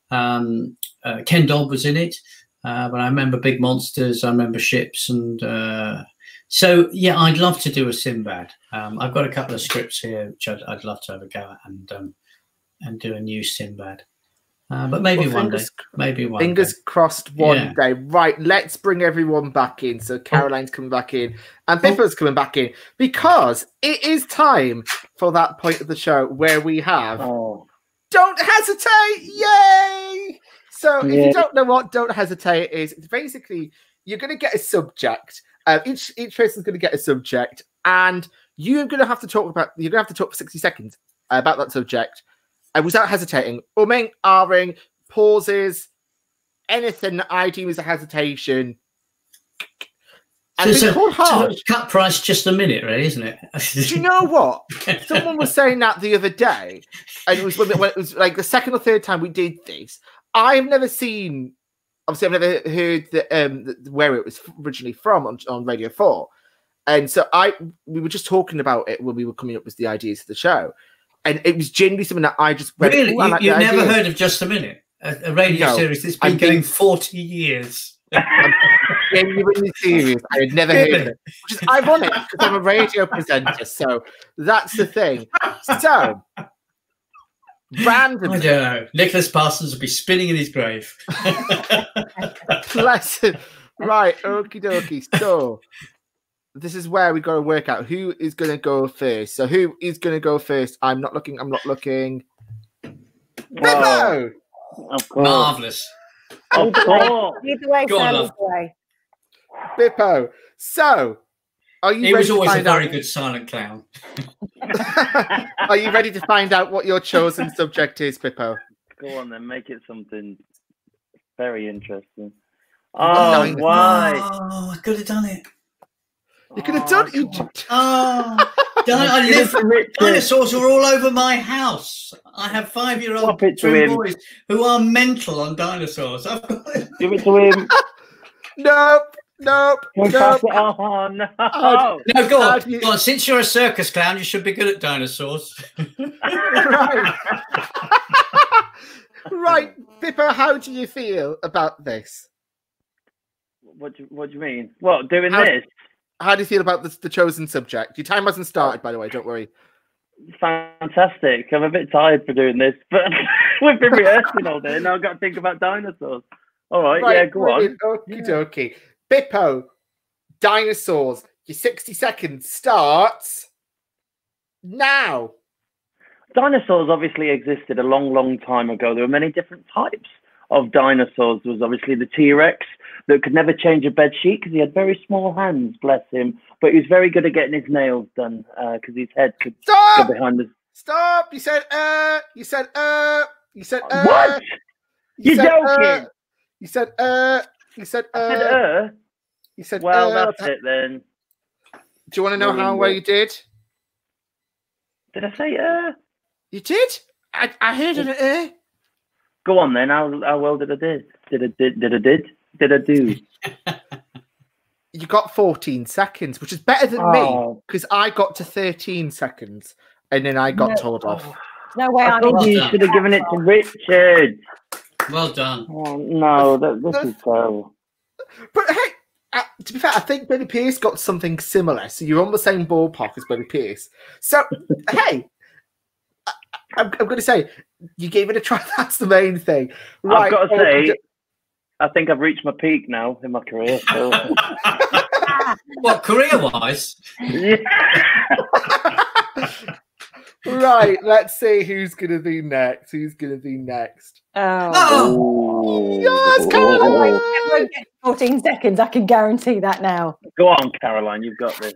Ken Dodd was in it, but I remember big monsters. I remember ships, and so yeah, I'd love to do a Sinbad. I've got a couple of scripts here which I'd love to have a go at, and do a new Sinbad. But maybe one day. Maybe one. Fingers crossed one day. Right, let's bring everyone back in. So Caroline's coming back in, and Bippo's coming back in, because it is time for that point of the show where we have Don't Hesitate! Yay! So if you don't know what Don't Hesitate is, it's basically you're going to get a subject. Each person's going to get a subject, and you're going to have to talk for 60 seconds about that subject. Without hesitating, umming, ahhing, pauses, anything that I deem as a hesitation. So it's a cut price just a minute, really, isn't it? Do you know what? Someone was saying that the other day, and it was when it was like the second or third time we did this. I've never seen, obviously, I've never heard where it was originally from on Radio 4. And so we were just talking about it when we were coming up with the ideas for the show. And it was genuinely something that I just went, really? You've never heard of Just a Minute? A radio series that's been going 40 years. I'm genuinely serious. I had never heard of it, which is ironic because I'm a radio presenter. So that's the thing. So randomly, I don't know. Nicholas Parsons will be spinning in his grave. Bless him. Right, okie dokie. So this is where we got to work out who is going to go first. So who is going to go first? I'm not looking. Bippo! Marvellous. Of course. Either way, Go on, love. Bippo. So, are you? He ready was always to a find very out? good silent clown. Are you ready to find out what your chosen subject is, Bippo? Go on then, make it something very interesting. Oh, why? Oh, I could have done it. You could have done it. Dinosaurs are all over my house. I have 5-year-old twin boys who are mental on dinosaurs. I've got Give it to him. Nope. Oh, no. No, go on. Go on. Since you're a circus clown, you should be good at dinosaurs. Right. Right. Bippo, how do you feel about this? What do you mean? What, doing this? How do you feel about the chosen subject? Your time hasn't started, by the way. Don't worry. Fantastic. I'm a bit tired for doing this, but we've been rehearsing all day. Now I've got to think about dinosaurs. All right, yeah, go on. Okie dokie. Bippo, dinosaurs. Your 60 seconds starts now. Dinosaurs obviously existed a long, long time ago. There were many different types of dinosaurs. There was obviously the T-Rex that could never change a bed sheet because he had very small hands, bless him. But he was very good at getting his nails done because his head could go behind us. Stop! You said You said What? You're joking? You said You said You said well, that's it then. Do you want to know how well you did? Did I say You did? I heard an Go on then. How well did I do? Did I do? You got 14 seconds, which is better than me because I got to 13 seconds and then I got told off. No way. I thought you should have given it to Richard. Well done. Oh, no, this is terrible. But hey, to be fair, I think Billy Pierce got something similar. So you're on the same ballpark as Billy Pierce. So, hey, I'm going to say, you gave it a try. That's the main thing. Right, I've got to say, I think I've reached my peak now in my career. So. What, career-wise? Yeah. Right, let's see who's going to be next. Oh. Yes, Caroline! I won't get 14 seconds. I can guarantee that now. Go on, Caroline. You've got this.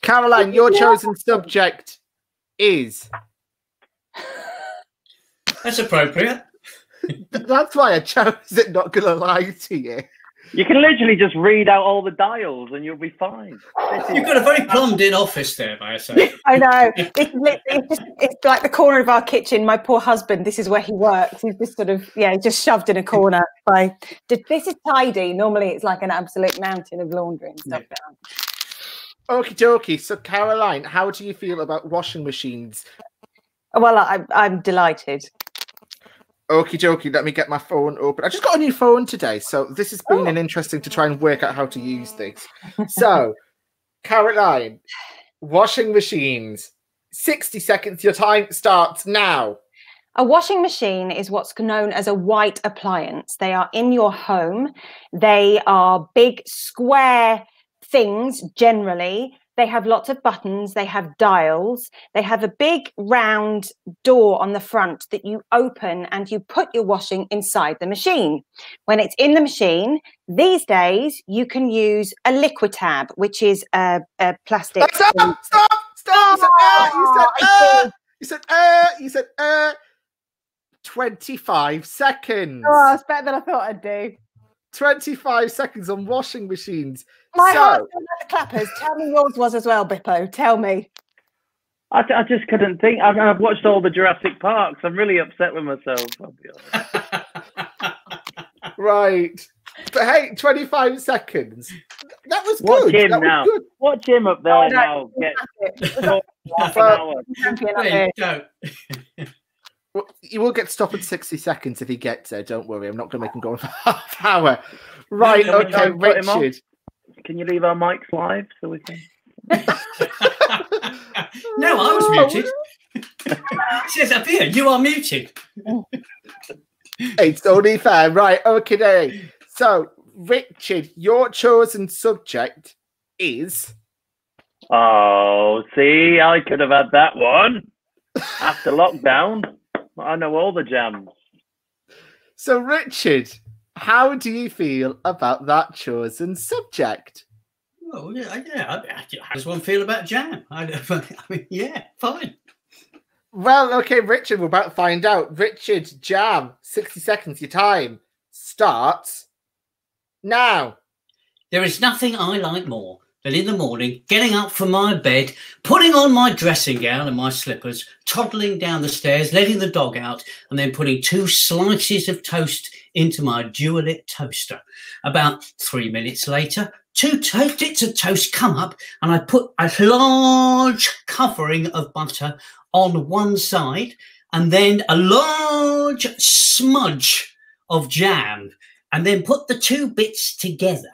Caroline, your chosen subject is... That's appropriate. That's why I chose it, not going to lie to you. You can literally just read out all the dials and you'll be fine. You've got a very plumbed-in office there, may I say. I know. It's like the corner of our kitchen. My poor husband, this is where he works. He's just sort of, just shoved in a corner. This is tidy. Normally it's like an absolute mountain of laundry and stuff down. Okie dokie. So, Caroline, how do you feel about washing machines? Well, I'm delighted. Okie dokie, let me get my phone open. I just got a new phone today, so this has been an interesting to try and work out how to use this. So, Caroline, washing machines. 60 seconds, your time starts now. A washing machine is what's known as a white appliance. They are in your home. They are big square things generally. They have lots of buttons. They have dials. They have a big round door on the front that you open and you put your washing inside the machine. When it's in the machine, these days you can use a liquid tab, which is a plastic. Stop! You said 25 seconds. Oh, it's better than I thought I'd do. 25 seconds on washing machines. My heart's going at the clappers. Tell me yours was as well, Bippo. Tell me. I just couldn't think. I've watched all the Jurassic Parks. I'm really upset with myself. I'll be honest. Right. But hey, 25 seconds. That was Watch good. him that now. Was good. Watch him up there now. Get half an hour. Hey, don't. Well, you will get stopped at 60 seconds if he gets there. Don't worry. I'm not going to make him go on for half hour. Right. No, okay, Richard. Can you leave our mics live so we can? No, I was muted. It says up here, you are muted. It's only fair. Right. Okay. So, Richard, your chosen subject is... Oh, see, I could have had that one. After lockdown, I know all the jams. So, Richard, how do you feel about that chosen subject? Oh, yeah. How does one feel about jam? I mean, yeah, fine. Well, okay, Richard, we're about to find out. Richard, jam, 60 seconds, your time starts now. There is nothing I like more than in the morning, getting up from my bed, putting on my dressing gown and my slippers, toddling down the stairs, letting the dog out, and then putting 2 slices of toast into my Dualit toaster. About 3 minutes later, 2 bits of toast come up, and I put a large covering of butter on one side, and then a large smudge of jam, and then put the 2 bits together,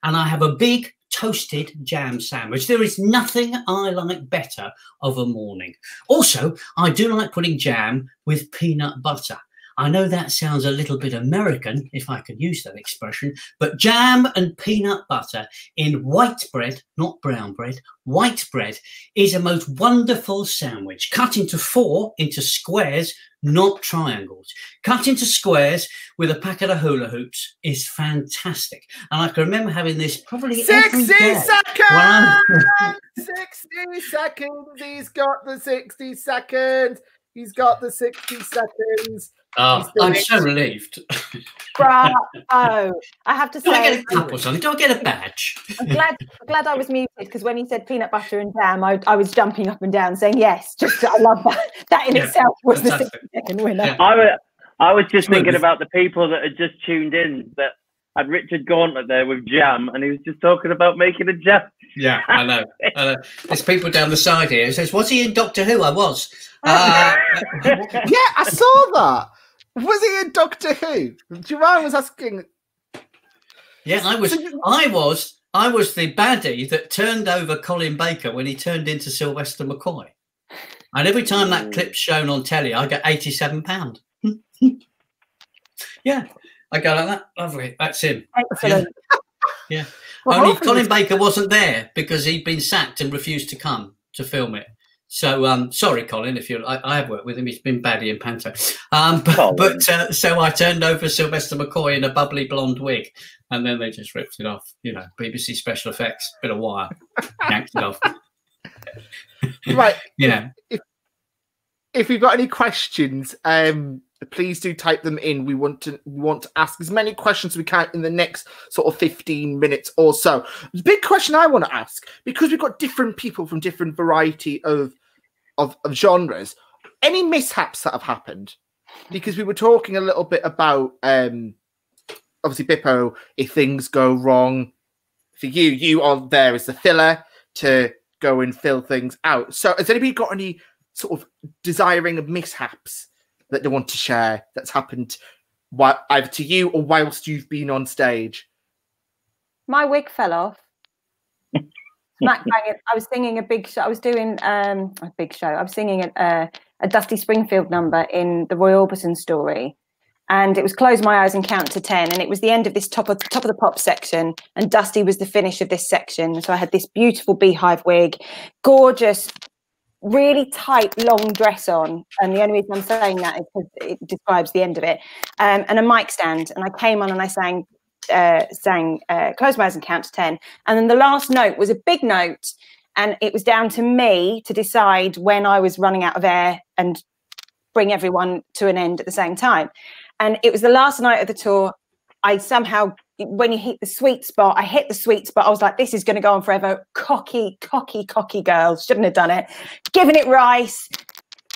and I have a big toasted jam sandwich. There is nothing I like better of a morning. Also, I do like putting jam with peanut butter. I know that sounds a little bit American, if I can use that expression, but jam and peanut butter in white bread, not brown bread, white bread, is a most wonderful sandwich. Cut into 4 into squares, not triangles. Cut into squares with a packet of hula hoops is fantastic. And I can remember having this probably 60 every day. seconds! 60 seconds! He's got the 60 seconds! He's got the 60 seconds! Oh, I'm so relieved. Bravo. I have to Do I say, get a cup or something? Do I get a badge? I'm glad I was muted, because when he said peanut butter and jam, I was jumping up and down saying yes. Just I love that. That in itself was fantastic. the 60-second winner. Yeah. I was just thinking about the people that had just tuned in that had Richard Gauntlett there with jam, and he was just talking about making a jam. Yeah, I know. There's people down the side here who says, was he in Doctor Who? I was. Yeah, I saw that. Was he in Doctor Who? Jerome was asking. Yeah, I was the baddie that turned over Colin Baker when he turned into Sylvester McCoy. And every time that clip's shown on telly, I get £87. Yeah, I go like that. Lovely. That's him. Excellent. Yeah. Well, Only Colin Baker wasn't there because he'd been sacked and refused to come to film it. So sorry, Colin, if you I have worked with him. He's been baddie in Panto. So I turned over Sylvester McCoy in a bubbly blonde wig, and then they just ripped it off. You know, BBC special effects, bit of wire, yanked it off. Right. Yeah. If you've got any questions, please do type them in. We want to ask as many questions as we can in the next sort of 15 minutes or so. The big question I want to ask, because we've got different people from different variety of genres, any mishaps that have happened? Because we were talking a little bit about obviously Bippo, if things go wrong for you are there as the filler to go and fill things out. So has anybody got any sort of desiring of mishaps that they want to share that's happened either to you or whilst you've been on stage? My wig fell off. Smack bang. I was singing a big show. I was doing a big show. I was singing a Dusty Springfield number in the Roy Orbison story, and it was Close My Eyes and Count to 10, and it was the end of this top of the pop section, and Dusty was the finish of this section. So I had this beautiful beehive wig, gorgeous, really tight long dress on, and the only reason I'm saying that is because it describes the end of it, and a mic stand, and I came on and I sang Close My Eyes and Count to 10, and then the last note was a big note, and it was down to me to decide when I was running out of air and bring everyone to an end at the same time. And it was the last night of the tour. I somehow, when you hit the sweet spot, I hit the sweet spot. I was like, this is going to go on forever. Cocky girl. Shouldn't have done it. Giving it rice,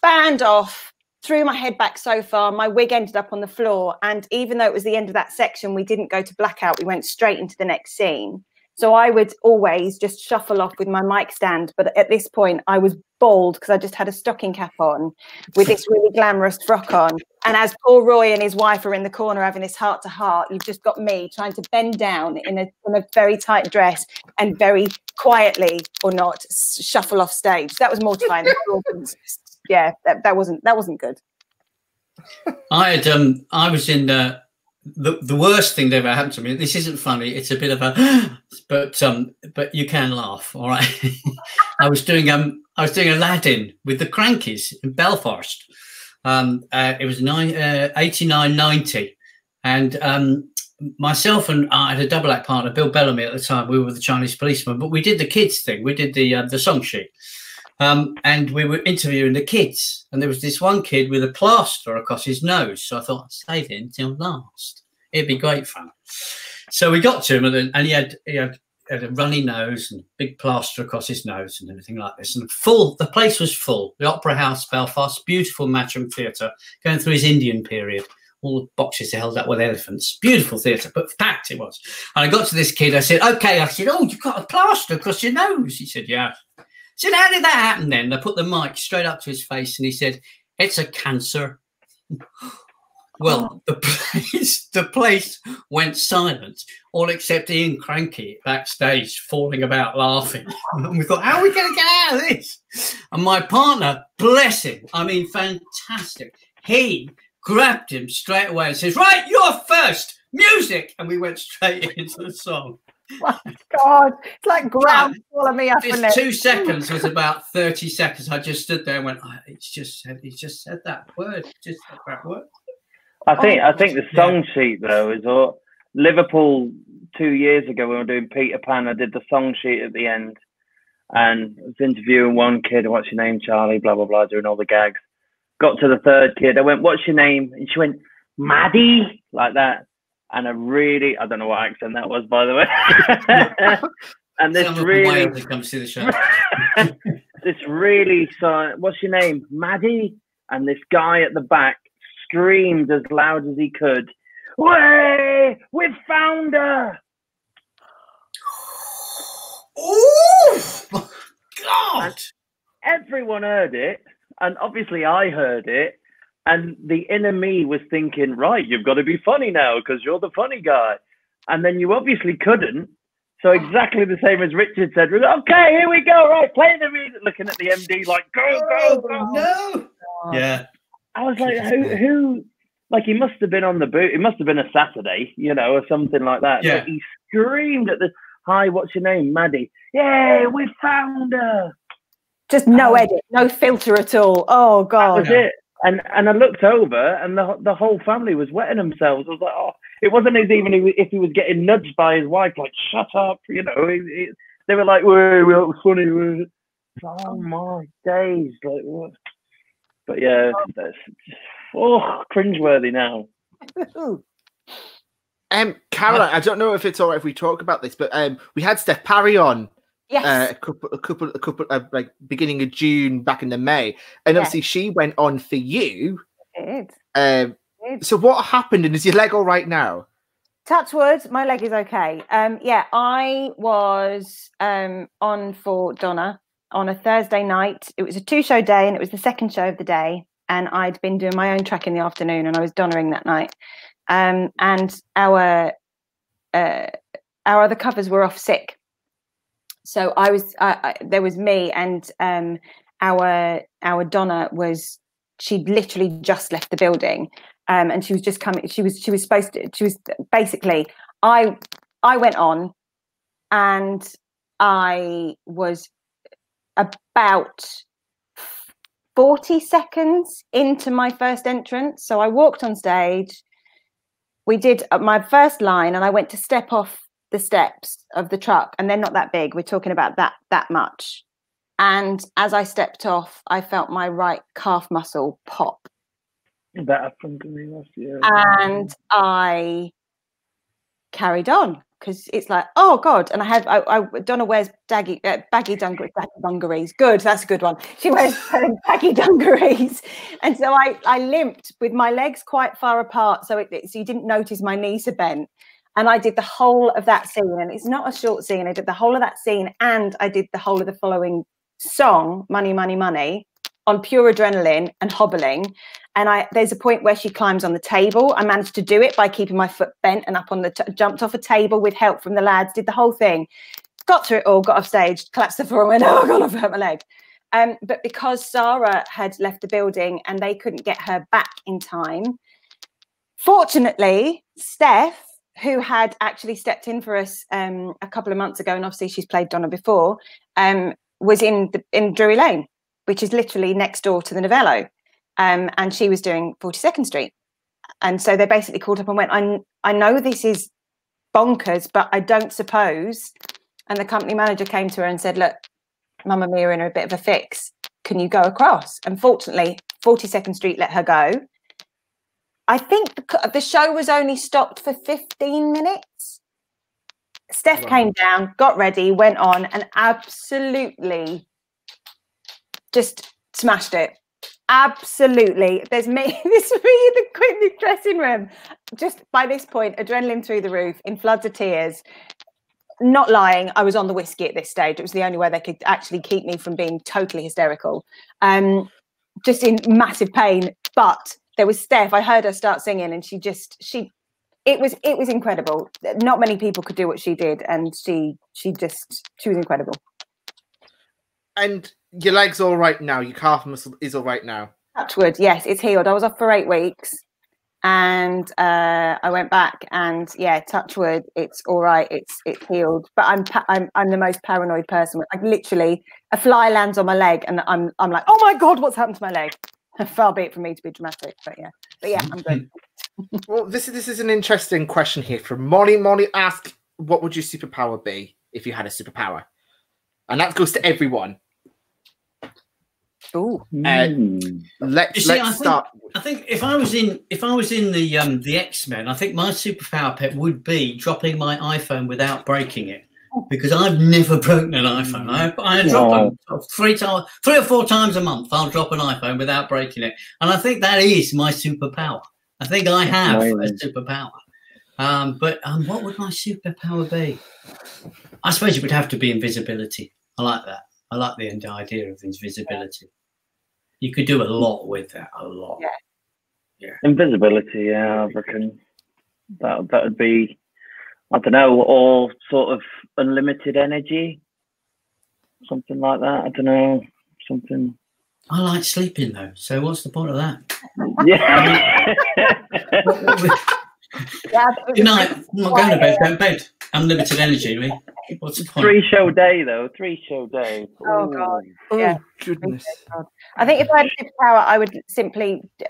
band off, threw my head back so far. My wig ended up on the floor. And even though it was the end of that section, we didn't go to blackout. We went straight into the next scene. So I would always just shuffle off with my mic stand. But at this point, I was bald because I just had a stocking cap on with this really glamorous frock on. And as poor Roy and his wife are in the corner having this heart-to-heart, you've just got me trying to bend down in a very tight dress and very quietly, or not, shuffle off stage. That was mortifying. Yeah, that wasn't good. I was in the worst thing that ever happened to me. This isn't funny. It's a bit of a, but you can laugh. All right. I was doing Aladdin with the Crankies in Belfast. It was 89, 90, and myself and I had a double act partner, Bill Bellamy at the time. We were the Chinese policeman, but we did the kids thing. We did the song sheet. And we were interviewing the kids, and there was this one kid with a plaster across his nose. So I thought, I'd save it until last. It'd be great fun. So we got to him, and he had a runny nose and a big plaster across his nose and everything like this. And the place was full. The Opera House, Belfast, beautiful Matcham Theatre, going through his Indian period. All the boxes held up with elephants. Beautiful theatre, but packed it was. And I got to this kid. I said, okay. I said, oh, you've got a plaster across your nose. He said, yeah. I said, how did that happen then? I put the mic straight up to his face and he said, it's a cancer. Well, the place went silent, all except Ian Cranky backstage falling about laughing. And we thought, how are we going to get out of this? And my partner, bless him, I mean, fantastic. He grabbed him straight away and says, right, you're first, music. And we went straight into the song. Oh my God, it's like ground swallow me up. This 2 seconds was about 30 seconds. I just stood there and went, oh, he's just said that word. Just said that word. I think the song sheet though is all Liverpool 2 years ago when we were doing Peter Pan. I did the song sheet at the end, and I was interviewing one kid. What's your name, Charlie? Blah blah blah, doing all the gags. Got to the third kid. I went, what's your name? And she went, Maddie, like that. And I don't know what accent that was, by the way. And this really come see the show. This really what's your name, Maddie? And this guy at the back screamed as loud as he could, "Way, we've found her!" Oh God! And everyone heard it, and obviously I heard it. And the inner me was thinking, right, you've got to be funny now because you're the funny guy. And then you obviously couldn't. So exactly the same as Richard said, okay, here we go, right, play the music. Looking at the MD like, go. No. Yeah. I was like, who? Like, he must have been on the boot. It must have been a Saturday, or something like that. Yeah. Like, he screamed at the, hi, what's your name, Maddie? Yeah, we found her. Just no edit, no filter at all. Oh, God. That was it. And I looked over, and the whole family was wetting themselves. I was like, oh, it wasn't as even if he was getting nudged by his wife, like, shut up, They were like, whoa, that was funny. Oh my days, like what? But yeah, that's just, cringeworthy now. Caroline, I don't know if it's all right if we talk about this, but we had Steph Parry on. Yes. A couple like beginning of June back in the May, and obviously she went on for you. So what happened, and is your leg all right now? Touch wood, my leg is okay. I was on for Donna on a Thursday night. It was a 2-show day, and it was the second show of the day. And I'd been doing my own track in the afternoon, and I was Donnaing that night. And our other covers were off sick. So I was, there was me, and our Donna she'd literally just left the building, and she was just coming. She was supposed to. She was basically. I went on, and I was about 40 seconds into my first entrance. So I walked on stage. We did my first line, and I went to step off the steps of the truck, and they're not that big. We're talking about that much. And as I stepped off, I felt my right calf muscle pop, That happened to me last year. And I carried on because it's like, oh God. And I Donna wears baggy dungarees. Good, that's a good one. She wears baggy dungarees. And so I limped with my legs quite far apart. So you didn't notice my knees are bent. And I did the whole of that scene. And it's not a short scene. I did the whole of that scene. And I did the whole of the following song, Money, Money, Money, on pure adrenaline and hobbling. And there's a point where she climbs on the table. I managed to do it by keeping my foot bent and up on jumped off a table with help from the lads, did the whole thing, got through it all, got off stage, collapsed the floor and went, oh God, I've hurt my leg. But because Sarah had left the building and they couldn't get her back in time, fortunately, Steph, who had actually stepped in for us a couple of months ago, and obviously she's played Donna before, was in Drury Lane, which is literally next door to the Novello. And she was doing 42nd Street. And so they basically called up and went, I know this is bonkers, but I don't suppose. And the company manager came to her and said, look, Mamma Mia in a bit of a fix. Can you go across? And fortunately, 42nd Street let her go. I think the show was only stopped for 15 minutes. Steph came down, got ready, went on and absolutely just smashed it. Absolutely. There's me in the dressing room. Just by this point, adrenaline through the roof, in floods of tears. Not lying, I was on the whiskey at this stage. It was the only way they could actually keep me from being totally hysterical. Just in massive pain. But there was Steph. I heard her start singing, and it was incredible. Not many people could do what she did, and she was incredible. And your leg's all right now. Your calf muscle is all right now. Touch wood, yes, it's healed. I was off for 8 weeks, and I went back, and yeah, touch wood, it's all right. It's healed. But I'm the most paranoid person. Like literally, a fly lands on my leg, and I'm like, oh my God, what's happened to my leg? Far be it from me to be dramatic, but yeah, I'm good. Well, this is an interesting question here from Molly. Molly asked, what would your superpower be if you had a superpower? And that goes to everyone. Ooh. Let's start. I think if I was in the X-Men, I think my superpower pet would be dropping my iPhone without breaking it, because I've never broken an iPhone. I drop them 3 or 4 times a month. I'll drop an iPhone without breaking it, and I think that is my superpower. I think I have a superpower. But what would my superpower be? I suppose it would have to be invisibility. I like that. I like the idea of invisibility. You could do a lot with that. A lot. Yeah. Invisibility. Yeah, I reckon that would be. I don't know, all sort of unlimited energy, something like that. I don't know, something. I like sleeping though. So what's the point of that? Yeah. Good night. I'm not going to bed. Go to bed. Unlimited energy. I mean, what's the point? 3-show day though. 3-show day. Oh God. Yeah. Oh, goodness. I think if I had a superpower, I would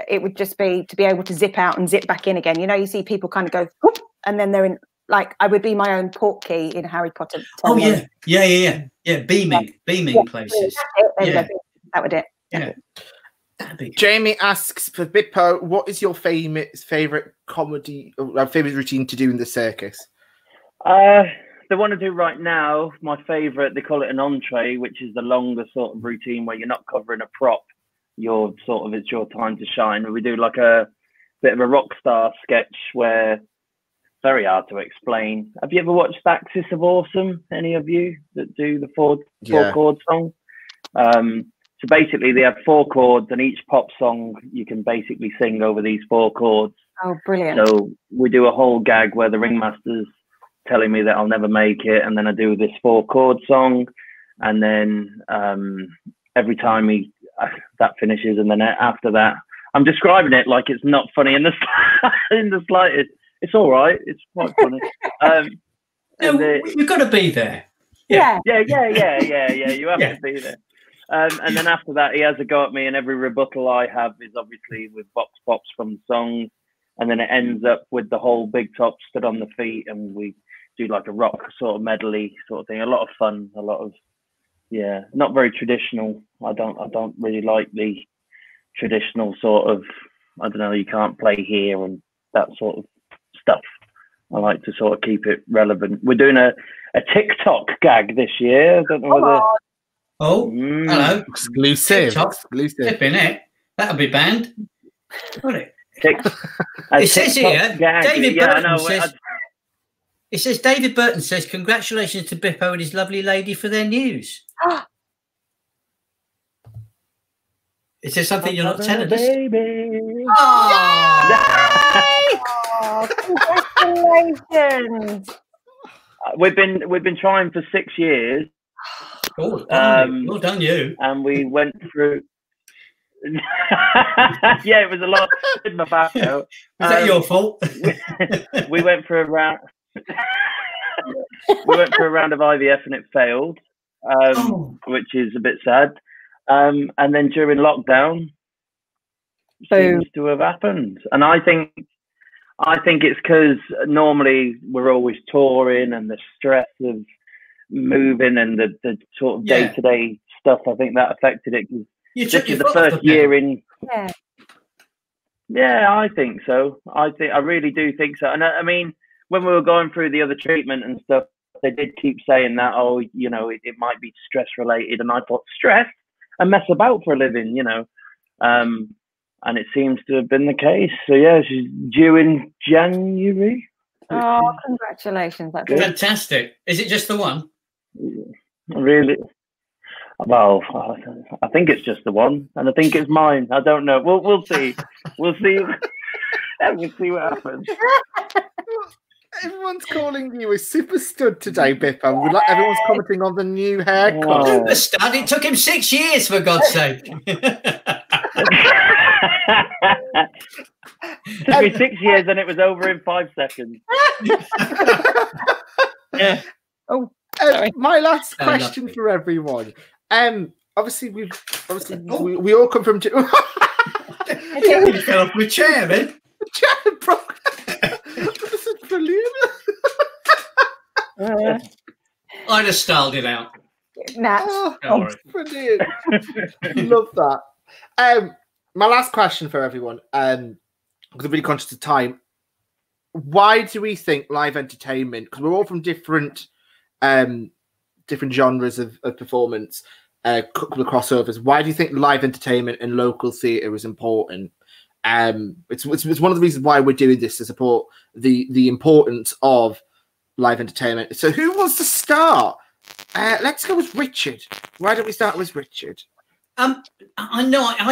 it would just be to be able to zip out and zip back in again. You know, you see people kind of go, whoop, and then they're in. Like I would be my own port key in Harry Potter. Oh yeah. Beaming places. That would it. Yeah. That'd be good. Jamie asks for Bippo, what is your favorite comedy or favorite routine to do in the circus? The one I do right now, my favorite, they call it an entree, which is the longer sort of routine where you're not covering a prop. It's your time to shine. We do like a bit of a rock star sketch where. Very hard to explain. Have you ever watched Axis of Awesome? Any of you that do the four chord song? So basically, they have 4 chords, and each pop song you can basically sing over these 4 chords. Oh, brilliant! So we do a whole gag where the ringmaster's telling me that I'll never make it, and then I do this 4 chord song, and then every time that finishes, and then after that, I'm describing it like it's not funny in the slightest. It's all right. It's quite funny. You've got to be there. Yeah. You have to be there. And then after that, he has a go at me, and every rebuttal I have is obviously with vox pops from the song, and then it ends up with the whole Big Top stood on the feet, and we do like a rock sort of medley sort of thing. A lot of fun. A lot of not very traditional. I don't really like the traditional sort of I don't know, you can't play here and that sort of stuff. I like to sort of keep it relevant. We're doing a TikTok gag this year. I don't know whether... Oh, hello. Exclusive. TikTok. Exclusive. Flipping it. That'll be banned. Won't it? It says here, David Burton says... It says, David Burton says, congratulations to Bippo and his lovely lady for their news. Is there something you're not telling us? Oh, congratulations! We've been trying for 6 years. Oh, well done you. And we went through. Yeah, it was a lot. In my back out. Is that your fault? We went for a round. We went for a round of IVF and it failed, which is a bit sad. And then during lockdown, seems to have happened. And I think it's because normally we're always touring and the stress of moving and the sort of day-to-day stuff. I think that affected it. This is the first year in. Yeah, I think so. I really do think so. And I mean, when we were going through the other treatment and stuff, they did keep saying that, oh, you know, it might be stress related. And I thought, stress? I mess about for a living, you know. And it seems to have been the case. So yeah, she's due in January. Oh, congratulations! That's fantastic. Is it just the one? Really? Well, I think it's just the one, and I think it's mine. I don't know. We'll see. We'll see. We'll see what happens. Everyone's calling you a super stud today, Bippo. Everyone's commenting on the new haircut. Oh. The stud. It took him 6 years, for God's sake. It took me 6 years, and it was over in 5 seconds. Yeah. Oh, sorry. My last question for everyone. Obviously, we all come from. You fell off my chair, man. The chair broke. This is brilliant. I'd have styled it out. Brilliant. Love that. My last question for everyone, because I'm really conscious of time. Why do we think live entertainment? Because we're all from different genres of performance, couple of crossovers. Why do you think live entertainment and local theatre is important? It's one of the reasons why we're doing this, to support the importance of live entertainment. So who wants to start? Let's go with Richard. Why don't we start with Richard? I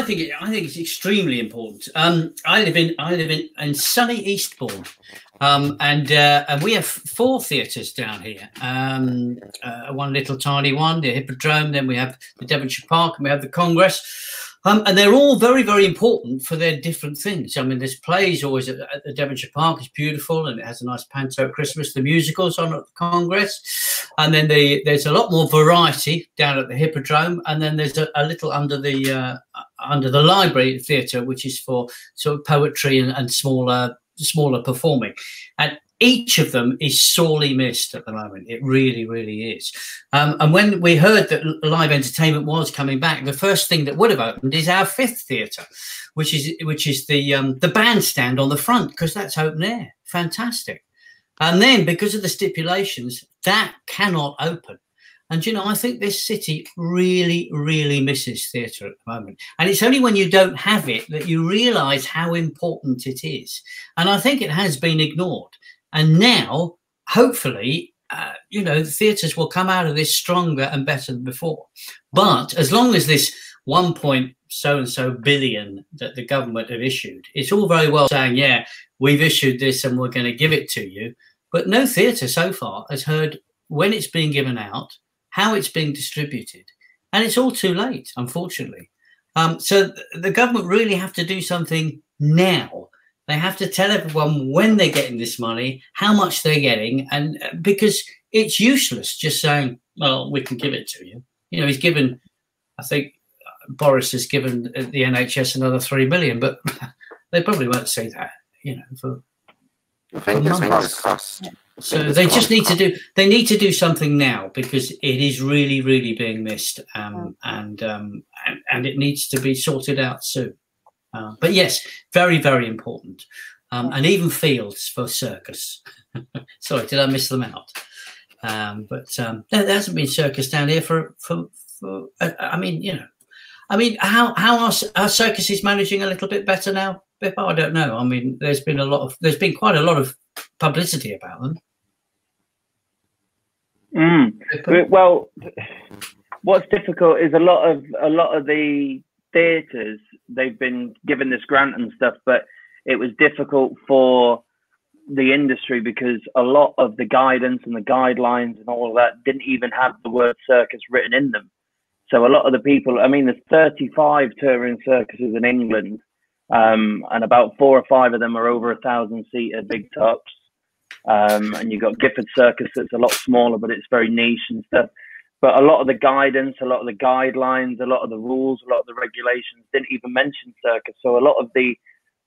think it's extremely important. I live in sunny Eastbourne, and we have 4 theatres down here. One little tiny one, the Hippodrome. Then we have the Devonshire Park, and we have the Congress. And they're all very, very important for their different things. I mean, there's plays always at the Devonshire Park. It's beautiful, and it has a nice panto at Christmas. The musicals on at the Congress. And then there's a lot more variety down at the Hippodrome. And then there's a little under the Library Theatre, which is for sort of poetry and smaller performing. And each of them is sorely missed at the moment. It really, really is. And when we heard that live entertainment was coming back, the first thing that would have opened is our 5th theatre, which is the bandstand on the front, because that's open air. Fantastic. And then because of the stipulations, that cannot open. And, you know, I think this city really, really misses theatre at the moment. And it's only when you don't have it that you realise how important it is. And I think it has been ignored. And now, hopefully, you know, the theatres will come out of this stronger and better than before. But as long as this 1.so-and-so billion that the government have issued, it's all very well saying, yeah, we've issued this and we're going to give it to you. But no theatre so far has heard when it's being given out, how it's being distributed. And it's all too late, unfortunately. So the government really have to do something now. They have to tell everyone when they're getting this money, how much they're getting, and because it's useless just saying, well, we can give it to you. You know, he's given, I think Boris has given the NHS another 3 million, but they probably won't say that, you know, for months. So they just need to do something now, because it is really, really being missed, and it needs to be sorted out soon. But yes, very, very important. And even fields for circus. Sorry, did I miss them out? But there hasn't been circus down here for I mean, you know, I mean, how are circuses managing a little bit better now, Bippo? I don't know. I mean, there's been quite a lot of publicity about them. Well, what's difficult is a lot of the theatres, they've been given this grant and stuff, but it was difficult for the industry because a lot of the guidance and the guidelines and all of that didn't even have the word circus written in them. So a lot of the people, I mean, there's 35 touring circuses in England, and about 4 or 5 of them are over 1,000-seater big tops. And you've got Gifford Circus that's a lot smaller, but it's very niche and stuff. But a lot of the guidance, a lot of the guidelines, a lot of the rules, a lot of the regulations didn't even mention circus. So a lot of the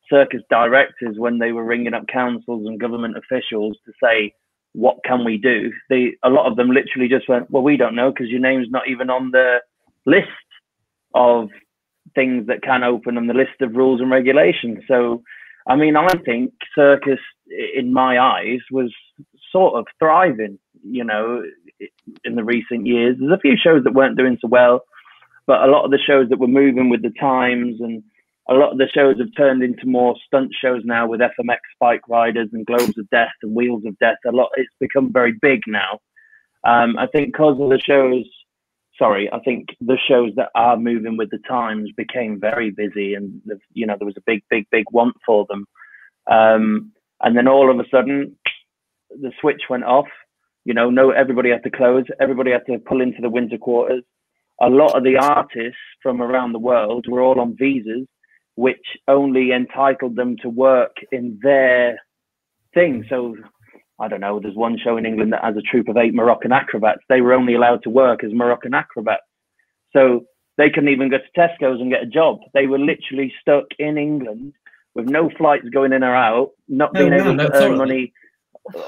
circus directors, when they were ringing up councils and government officials to say, what can we do? A lot of them literally just went, well, we don't know because your name's not even on the list of things that can open and the list of rules and regulations. So, I mean, I think circus, in my eyes, was sort of thriving, you know, in the recent years. There's a few shows that weren't doing so well, but a lot of the shows that were moving with the times, and a lot of the shows have turned into more stunt shows now with FMX Spike Riders and Globes of Death and Wheels of Death. It's become very big now. I think because of the shows, I think the shows that are moving with the times became very busy, and you know, there was a big want for them. And then all of a sudden, the switch went off. You know, everybody had to close. Everybody had to pull into the winter quarters. A lot of the artists from around the world were all on visas, which only entitled them to work in their thing. So, I don't know, there's one show in England that has a troupe of 8 Moroccan acrobats. They were only allowed to work as Moroccan acrobats. So they couldn't even go to Tesco's and get a job. They were literally stuck in England with no flights going in or out, not being able to earn money,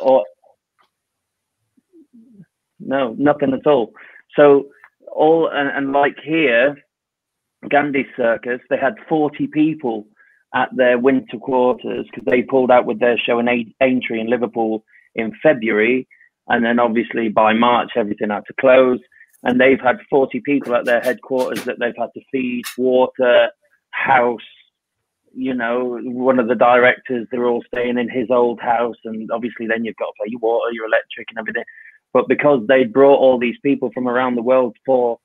or nothing at all. So and like here, Gandhi Circus, they had 40 people at their winter quarters because they pulled out with their show in Aintree in Liverpool in February, and then obviously by March everything had to close, and they've had 40 people at their headquarters that they've had to feed, water, house. You know, one of the directors, they're all staying in his old house, and obviously then you've got to pay your water, your electric and everything. But because they brought all these people from around the world for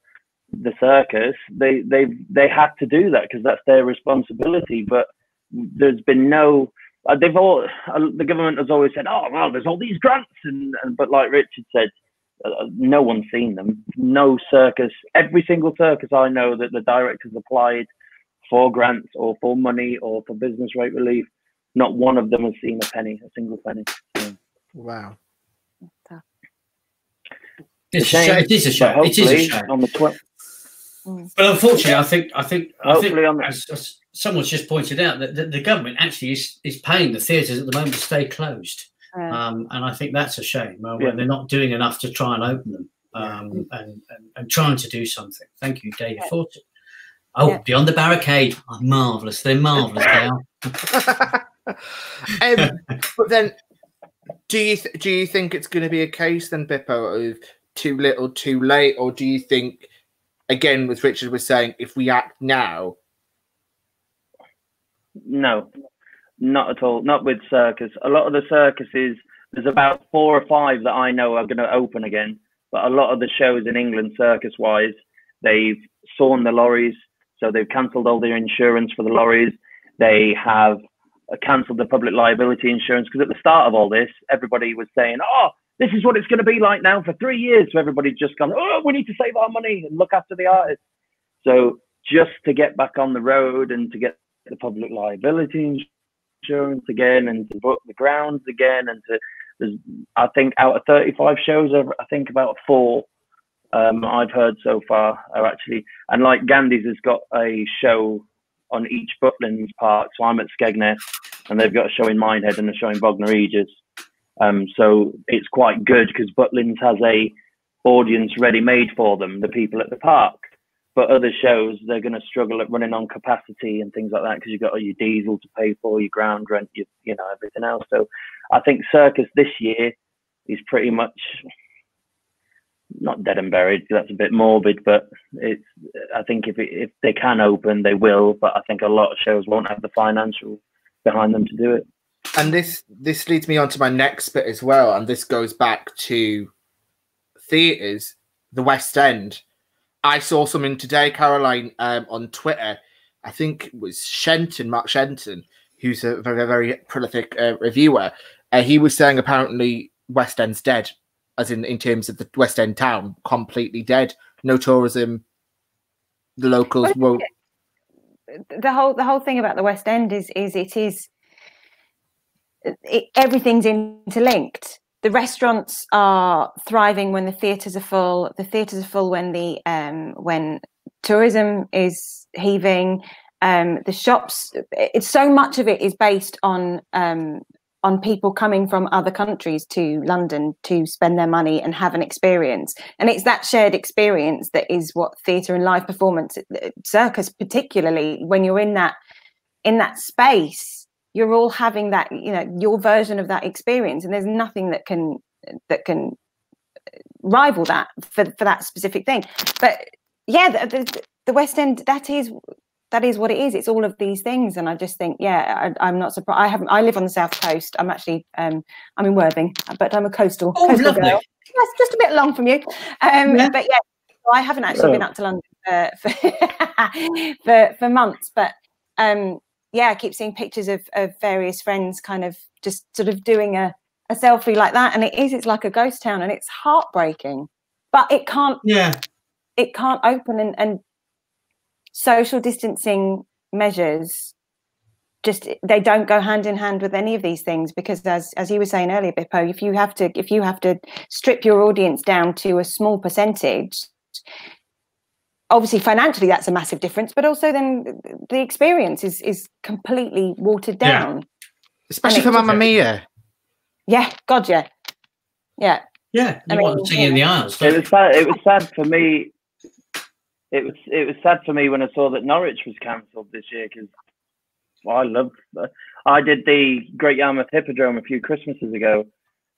the circus, they had to do that because that's their responsibility. But there's been no, the government has always said, oh well, there's all these grants, but like Richard said, no one's seen them. No circus, every single circus I know that the directors applied for grants or for money or for business rate relief, not one of them has seen a single penny. So. Wow. It is a shame. It is a shame. On the but unfortunately, I think as someone's just pointed out, that the government actually is paying the theatres at the moment to stay closed. And I think that's a shame when they're not doing enough to try and open them and trying to do something. Thank you, David Fortin. Oh, Beyond the Barricade. Oh, marvellous. They're marvellous, Dale. But then, do you think it's going to be a case then, Bippo, of too little, too late? Or do you think, again, as Richard was saying, if we act now? No, not at all. Not with circus. A lot of the circuses, there's about 4 or 5 that I know are going to open again. But a lot of the shows in England, circus-wise, they've sawn the lorries. So they've cancelled all their insurance for the lorries. They have cancelled the public liability insurance because at the start of all this, everybody was saying, oh, this is what it's going to be like now for 3 years. So everybody's just gone, oh, we need to save our money and look after the artists. So just to get back on the road and to get the public liability insurance again and to book the grounds again and to, I think out of 35 shows, I think about 4 I've heard so far are actually, and like Gandhi's has got a show on each Butlins park. So I'm at Skegness and they've got a show in Minehead and a show in Bognor Regis. So it's quite good because Butlins has a audience ready made for them, the people at the park. But other shows, they're going to struggle at running on capacity and things like that because you've got all your diesel to pay for, your ground rent, you know, everything else. So I think circus this year is pretty much not dead and buried. That's a bit morbid, but it's. I think if they can open, they will. But I think a lot of shows won't have the financial behind them to do it. And this leads me on to my next bit as well, and this goes back to theatres, the West End. I saw something today, Caroline, on Twitter. I think it was Mark Shenton, who's a very, very prolific reviewer. He was saying apparently West End's dead, as in terms of the West End town, completely dead. No tourism. The locals won't. The whole thing about the West End is everything's interlinked. The restaurants are thriving when the theatres are full. The theatres are full when tourism is heaving. The shops. It's so much of it is based on people coming from other countries to London to spend their money and have an experience. And it's that shared experience that is what theatre and live performance, circus particularly, when you're in that space. You're all having that, you know, your version of that experience, and there's nothing that can rival that for that specific thing. But yeah, the West End, that is what it is. It's all of these things, and I just think, I'm not surprised. I live on the south coast. I'm actually I'm in Worthing, but I'm a coastal girl. Yes, just a bit long from you. But yeah, I haven't actually been up to London for months, but I keep seeing pictures of various friends kind of just sort of doing a selfie like that. And it's like a ghost town, and it's heartbreaking, but it can't open, and social distancing measures, they don't go hand in hand with any of these things, because as you were saying earlier, Bippo, if you have to strip your audience down to a small percentage, obviously financially that's a massive difference, but also then the experience is completely watered down. Especially for Mamma Mia. Yeah, God, yeah. Yeah, you want to sing in the aisles. It was sad for me. It was sad for me when I saw that Norwich was cancelled this year, because I did the Great Yarmouth Hippodrome a few Christmases ago,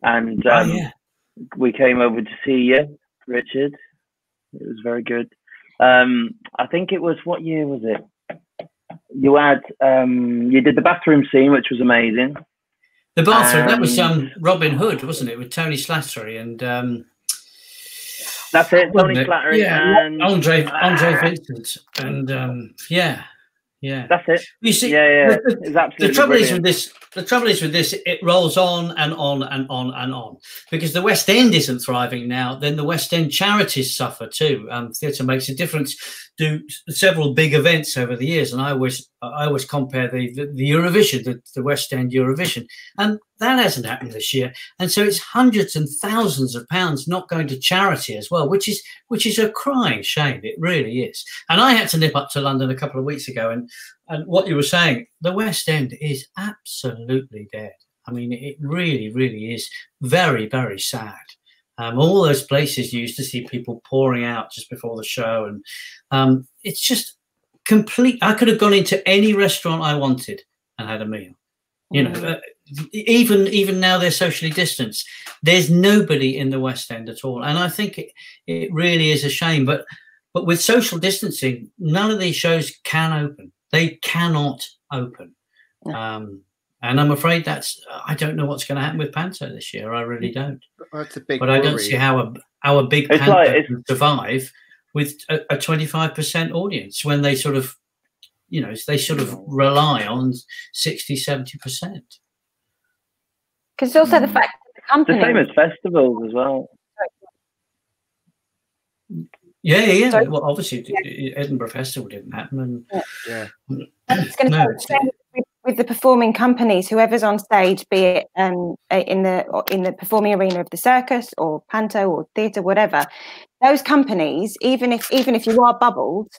and we came over to see you, Richard. It was very good. I think it was, what year was it? You had you did the bathroom scene, which was amazing. The bathroom, that was Robin Hood, wasn't it, with Tony Slattery and that's it, Tony Slattery and Andre Vincent, and that's it. You see, it's absolutely the trouble brilliant. The trouble is with this, it rolls on and on and on and on, because the West End isn't thriving now. Then the West End charities suffer too. Theatre Makes a Difference do several big events over the years, and I always compare the Eurovision, the West End Eurovision, and that hasn't happened this year. And so it's hundreds and thousands of pounds not going to charity as well, which is a crying shame. It really is. And I had to nip up to London a couple of weeks ago, and what you were saying, the West End is absolutely dead. I mean, it really, really is very, very sad. All those places you used to see people pouring out just before the show, and it's just complete. I could have gone into any restaurant I wanted and had a meal. You know, even now they're socially distanced. There's nobody in the West End at all, and I think it really is a shame. But with social distancing, none of these shows can open. They cannot open. And I'm afraid I don't know what's going to happen with Panto this year. I really don't. That's a big worry. I don't see how a big Panto can survive with a 25% audience when they sort of, rely on 60-70%. Because also the fact that the company, the same as festivals as well. Yeah. Sorry? Well, obviously, Edinburgh Festival didn't happen. It's going to say with the performing companies, whoever's on stage, be it in the performing arena of the circus or Panto or theatre, whatever, those companies, even if you are bubbled,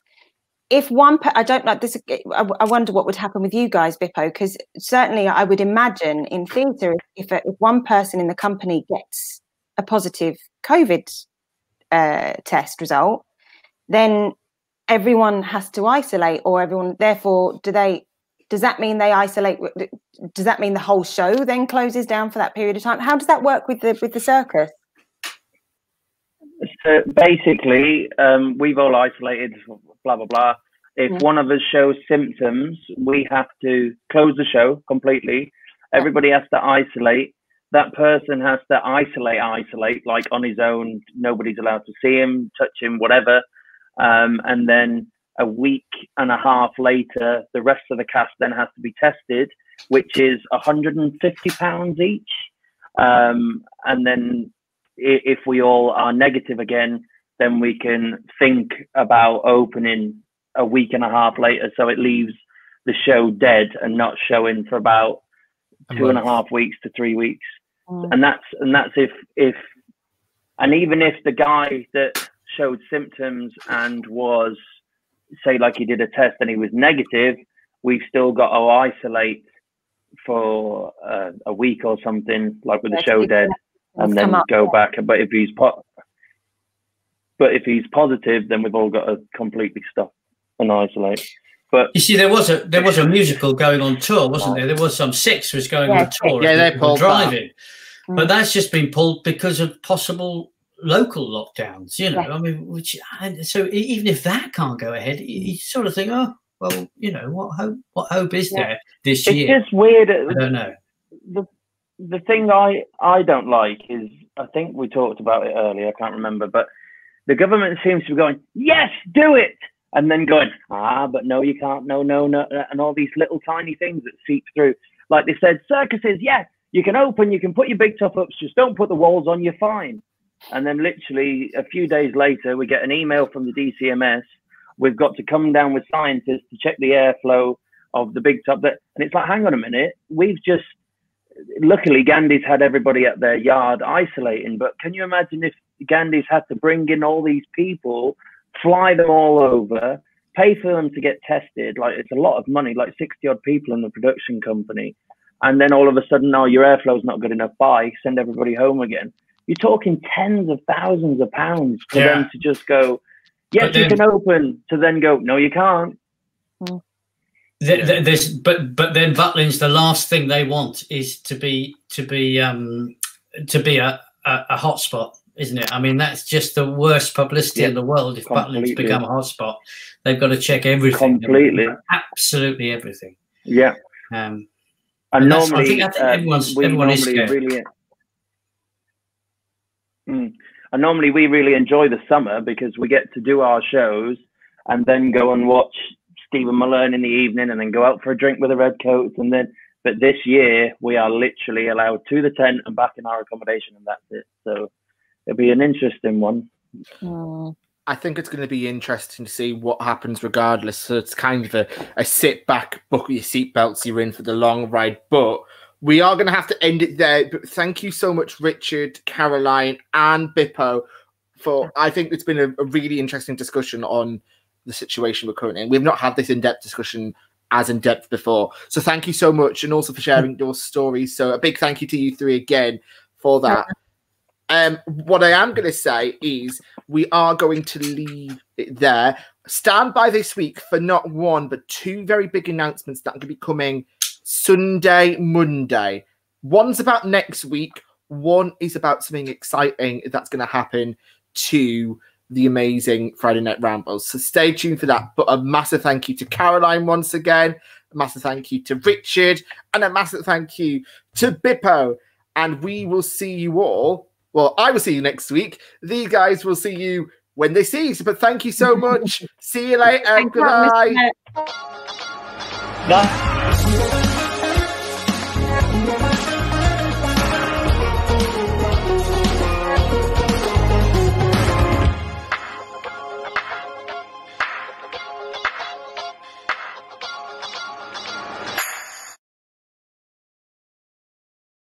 if one, I don't like this. I wonder what would happen with you guys, Bippo, because certainly I would imagine in theatre, if one person in the company gets a positive COVID test result, then everyone has to isolate, or everyone, therefore, does that mean they isolate? Does that mean the whole show then closes down for that period of time? How does that work with the circus? So basically, we've all isolated, blah, blah, blah. If one of us shows symptoms, we have to close the show completely. Everybody has to isolate. That person has to isolate, like on his own. Nobody's allowed to see him, touch him, whatever. And then a week and a half later, the rest of the cast then has to be tested, which is £150 each. And then if we all are negative again, then we can think about opening a week and a half later. So it leaves the show dead and not showing for about 2.5 weeks to 3 weeks. And that's if and even if the guy that showed symptoms and was, say, like he did a test and he was negative, we've still got to isolate for a week or something, like with the show dead, and then go back. But if he's positive, then we've all got to completely stop and isolate. But you see, there was a musical going on tour, wasn't there? There was some Six was going on tour. Yeah, they pulled driving. But that's just been pulled because of possible local lockdowns, you know. I mean, so even if that can't go ahead, you sort of think, oh, well, you know, what hope is there this year? It's just weird. I don't know. The thing I don't like is, I think we talked about it earlier, I can't remember, but the government seems to be going, yes, do it, and then going, but no, you can't, no, and all these little tiny things that seep through. Like they said, circuses, yes, you can open, you can put your big top-ups, just don't put the walls on, you're fine. And then literally a few days later, we get an email from the DCMS. We've got to come down with scientists to check the airflow of the big top. And it's like, hang on a minute. Luckily, Gandhi's had everybody at their yard isolating. But can you imagine if Gandhi's had to bring in all these people, fly them all over, pay for them to get tested? Like, it's a lot of money, like 60-odd people in the production company. And then all of a sudden, your airflow's not good enough. Bye, send everybody home again. You're talking tens of thousands of pounds for them to just go, yes, you can open, to then go, no, you can't. But then Butlins, the last thing they want is to be a hotspot, isn't it? I mean, that's just the worst publicity in the world. If Butlins become a hotspot, they've got to check everything completely, absolutely everything. Yeah. And normally, I think everyone is scared. And normally we really enjoy the summer because we get to do our shows and then go and watch Stephen Mullen in the evening and then go out for a drink with the Redcoats. But this year we are literally allowed to the tent and back in our accommodation, and that's it. So it'll be an interesting one. I think it's going to be interesting to see what happens regardless. So it's kind of a sit back, buckle your seatbelts, you're in for the long ride. But we are going to have to end it there. But thank you so much, Richard, Caroline, and Bippo, for, I think it's been a really interesting discussion on the situation we're currently in. We've not had this in-depth discussion as in-depth before. So thank you so much, and also for sharing your stories. So a big thank you to you three again for that. What I am going to say is we are going to leave it there. Stand by this week for not one, but two very big announcements that are going to be coming Sunday, Monday. One's about next week. One is about something exciting that's going to happen to the amazing Friday Night Rambles. So stay tuned for that. But a massive thank you to Caroline once again. A massive thank you to Richard. And a massive thank you to Bippo. And we will see you all. Well, I will see you next week. These guys will see you when they see you. But thank you so much. See you later. Goodbye. Bye.